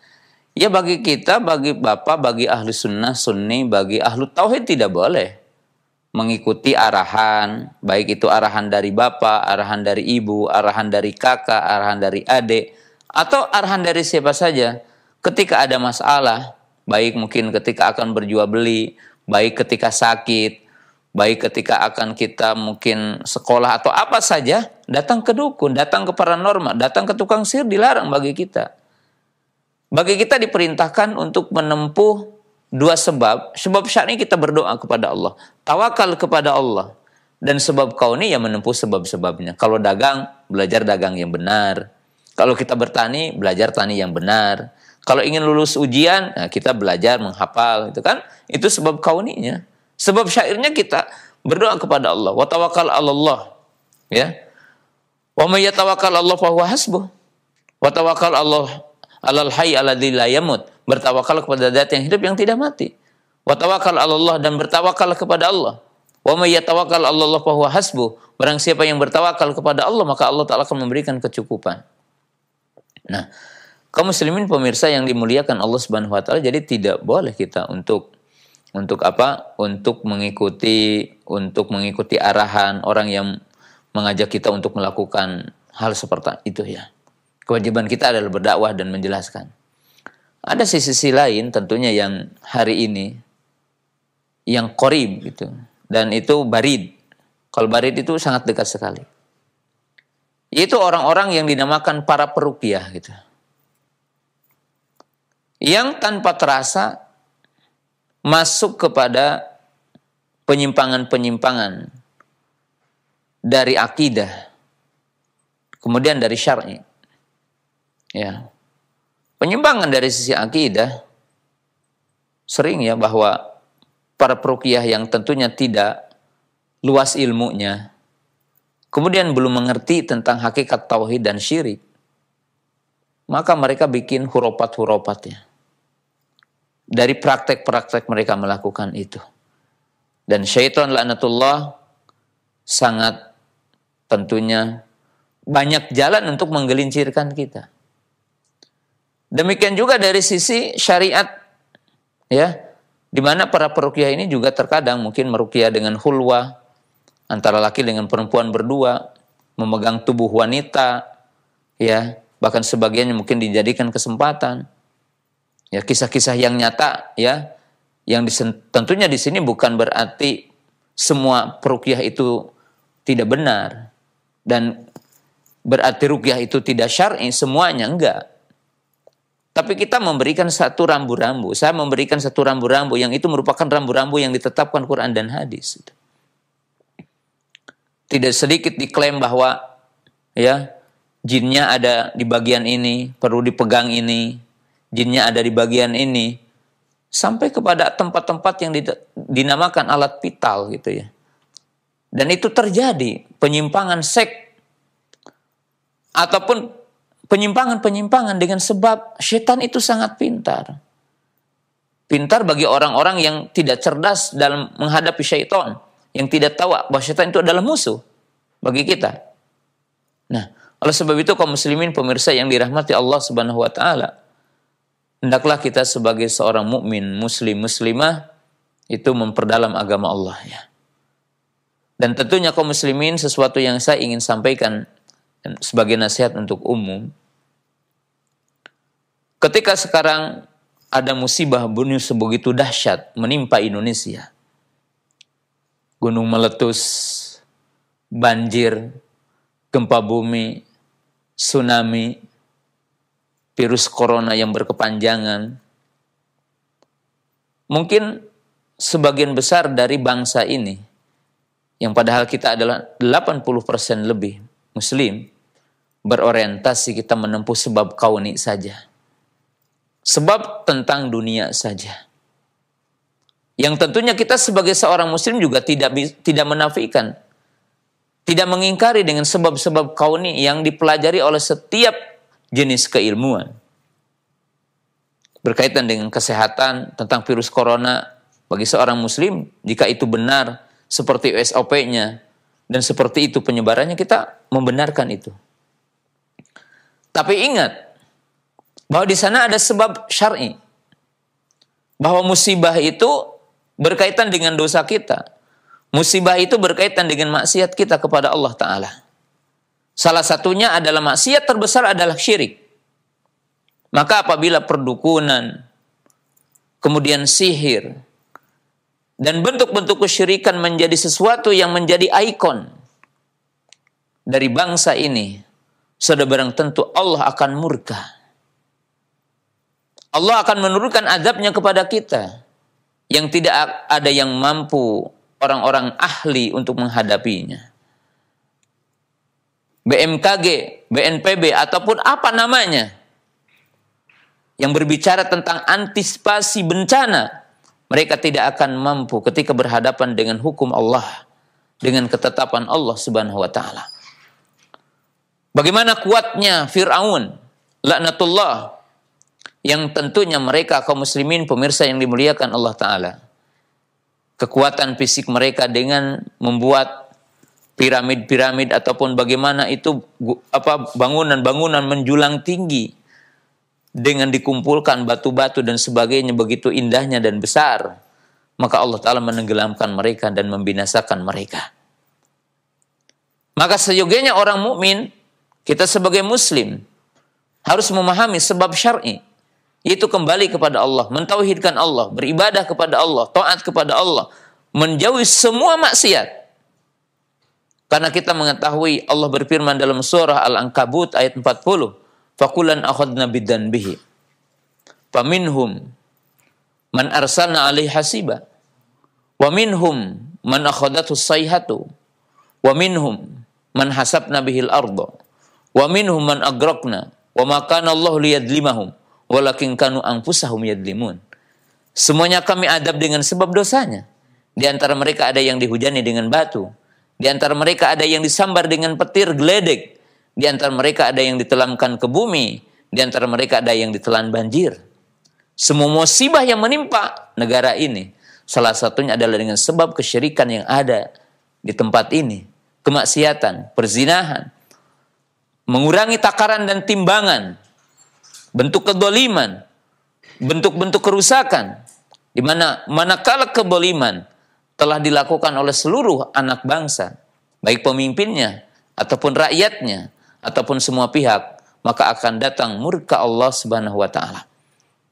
S1: Ya bagi kita, bagi Bapak, bagi ahlu sunnah, sunni, bagi ahlu tauhid tidak boleh mengikuti arahan, baik itu arahan dari Bapak, arahan dari Ibu, arahan dari kakak, arahan dari adik, atau arahan dari siapa saja. Ketika ada masalah, baik mungkin ketika akan berjual beli, baik ketika sakit, baik ketika akan kita mungkin sekolah atau apa saja, datang ke dukun, datang ke paranormal, datang ke tukang sihir dilarang bagi kita. Bagi kita diperintahkan untuk menempuh 2 sebab. Sebab syar'i kita berdoa kepada Allah, tawakal kepada Allah. Dan sebab kauni ya menempuh sebab-sebabnya. Kalau dagang, belajar dagang yang benar. Kalau kita bertani, belajar tani yang benar. Kalau ingin lulus ujian, nah kita belajar menghafal, itu kan? Itu sebab kauninya. Sebab syairnya kita berdoa kepada Allah. Wa tawakkal 'alallah. Ya. Wa may yatawakkal 'Allah fa huwa hasbuh. Wa tawakkal Allah 'alal hayy alladzi la yamut. Bertawakal kepada zat yang hidup yang tidak mati. Wa tawakkal 'alallah, dan bertawakal kepada Allah. Wa may yatawakkal 'alallah fa huwa hasbuh. Barang siapa yang bertawakal kepada Allah, maka Allah Ta'ala akan memberikan kecukupan. Nah, kaum muslimin pemirsa yang dimuliakan Allah Subhanahu wa taala, jadi tidak boleh kita untuk apa? Untuk mengikuti arahan orang yang mengajak kita untuk melakukan hal seperti itu ya. Kewajiban kita adalah berdakwah dan menjelaskan. Ada sisi lain tentunya yang hari ini yang qorib gitu, dan itu barid. Kalau barid itu sangat dekat sekali. Yaitu orang-orang yang dinamakan para peruqyah gitu. Yang tanpa terasa masuk kepada penyimpangan-penyimpangan dari akidah, kemudian dari syar'i. Ya. Penyimpangan dari sisi akidah sering ya, bahwa para peruqyah yang tentunya tidak luas ilmunya, kemudian belum mengerti tentang hakikat tauhid dan syirik, maka mereka bikin hurupat-hurupatnya. dari praktek-praktek mereka melakukan itu. Dan syaitan laknatullah sangat tentunya banyak jalan untuk menggelincirkan kita. Demikian juga dari sisi syariat, ya, di mana para peruqyah ini juga terkadang mungkin meruqyah dengan khulwah, antara laki dengan perempuan berdua, memegang tubuh wanita, ya, bahkan sebagiannya mungkin dijadikan kesempatan. Ya, kisah-kisah yang nyata, ya, yang tentunya di sini bukan berarti semua peruqyah itu tidak benar dan berarti ruqyah itu tidak syar'i, semuanya enggak. Tapi kita memberikan satu rambu-rambu. Saya memberikan satu rambu-rambu yang itu merupakan rambu-rambu yang ditetapkan Quran dan hadis. Tidak sedikit diklaim bahwa, ya, jinnya ada di bagian ini, perlu dipegang ini, jinnya ada di bagian ini, sampai kepada tempat-tempat yang dinamakan alat vital gitu ya. Dan itu terjadi penyimpangan seks ataupun penyimpangan-penyimpangan dengan sebab syaitan itu sangat pintar. Pintar bagi orang-orang yang tidak cerdas dalam menghadapi syaitan, yang tidak tahu bahwa syaitan itu adalah musuh bagi kita. Nah, oleh sebab itu kaum muslimin pemirsa yang dirahmati Allah Subhanahu wa taala, hendaklah kita sebagai seorang mukmin, muslim, muslimah itu memperdalam agama Allah, ya. Dan tentunya kaum muslimin, sesuatu yang saya ingin sampaikan sebagai nasihat untuk umum, ketika sekarang ada musibah bunuh sebegitu dahsyat menimpa Indonesia, gunung meletus, banjir, gempa bumi, tsunami, virus corona yang berkepanjangan, mungkin sebagian besar dari bangsa ini, yang padahal kita adalah 80% lebih muslim, berorientasi kita menempuh sebab kauni saja. Sebab tentang dunia saja. Yang tentunya kita sebagai seorang muslim juga tidak menafikan, tidak mengingkari dengan sebab-sebab kauni yang dipelajari oleh setiap jenis keilmuan. Berkaitan dengan kesehatan tentang virus corona, bagi seorang muslim, jika itu benar seperti SOP-nya dan seperti itu penyebarannya, kita membenarkan itu. Tapi ingat bahwa di sana ada sebab syar'i. Bahwa musibah itu berkaitan dengan dosa kita. Musibah itu berkaitan dengan maksiat kita kepada Allah Ta'ala. Salah satunya adalah maksiat terbesar adalah syirik. Maka apabila perdukunan, kemudian sihir, dan bentuk-bentuk kesyirikan menjadi sesuatu yang menjadi ikon dari bangsa ini, sudah barang tentu Allah akan murka. Allah akan menurunkan azabnya kepada kita yang tidak ada yang mampu orang-orang ahli untuk menghadapinya. BMKG, BNPB, ataupun apa namanya yang berbicara tentang antisipasi bencana, mereka tidak akan mampu ketika berhadapan dengan hukum Allah, dengan ketetapan Allah Subhanahu wa taala. Bagaimana kuatnya Fir'aun, laknatullah, yang tentunya mereka kaum muslimin pemirsa yang dimuliakan Allah Ta'ala. Kekuatan fisik mereka dengan membuat piramid-piramid ataupun bagaimana itu bangunan-bangunan menjulang tinggi dengan dikumpulkan batu-batu dan sebagainya begitu indahnya dan besar. Maka Allah Ta'ala menenggelamkan mereka dan membinasakan mereka. Maka seyogianya orang mukmin, kita sebagai muslim harus memahami sebab syar'i, yaitu kembali kepada Allah, mentauhidkan Allah, beribadah kepada Allah, taat kepada Allah, menjauhi semua maksiat. Karena kita mengetahui Allah berfirman dalam surah Al-Ankabut ayat 40, "Fakulan akhadna bidzanbihi. Faminhum man arsalna alaihi hasiba, wa minhum man akhadathu sayhatu, wa minhum man hasabna bihil arda, wa minhum man agraqna, wa ma kana Allah liyadlimahum walakin kanu anfusahum yadlimun." Semuanya kami adab dengan sebab dosanya. Di antara mereka ada yang dihujani dengan batu, di antara mereka ada yang disambar dengan petir geledek, di antara mereka ada yang ditelankan ke bumi, di antara mereka ada yang ditelan banjir. semua musibah yang menimpa negara ini, salah satunya adalah dengan sebab kesyirikan yang ada di tempat ini. Kemaksiatan, perzinahan, mengurangi takaran dan timbangan, bentuk kedoliman, bentuk-bentuk kerusakan, di mana manakala kedoliman telah dilakukan oleh seluruh anak bangsa, baik pemimpinnya, ataupun rakyatnya, ataupun semua pihak, maka akan datang murka Allah Subhanahu wa Ta'ala.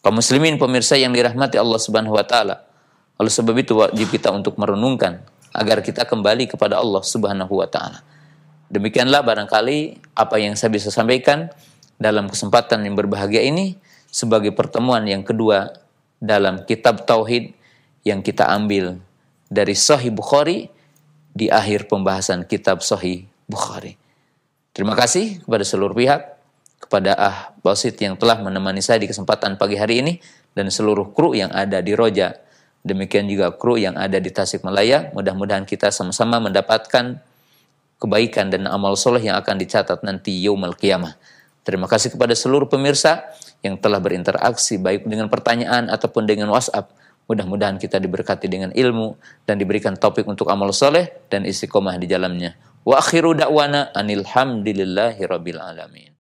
S1: Kaum muslimin pemirsa yang dirahmati Allah Subhanahu wa Ta'ala, oleh sebab itu wajib kita untuk merenungkan agar kita kembali kepada Allah Subhanahu wa Ta'ala. Demikianlah barangkali apa yang saya bisa sampaikan dalam kesempatan yang berbahagia ini sebagai pertemuan yang kedua dalam kitab Tauhid yang kita ambil dari Sahih Bukhari di akhir pembahasan kitab Sahih Bukhari. Terima kasih kepada seluruh pihak, kepada Basit yang telah menemani saya di kesempatan pagi hari ini, dan seluruh kru yang ada di Roja. Demikian juga kru yang ada di Tasikmalaya. Mudah-mudahan kita sama-sama mendapatkan kebaikan dan amal soleh yang akan dicatat nanti yaumul qiyamah. Terima kasih kepada seluruh pemirsa yang telah berinteraksi baik dengan pertanyaan ataupun dengan WhatsApp. Mudah-mudahan kita diberkati dengan ilmu dan diberikan topik untuk amal soleh dan istiqomah di jalannya. Wa akhiru da'wana anil hamdulillahi rabbil alamin.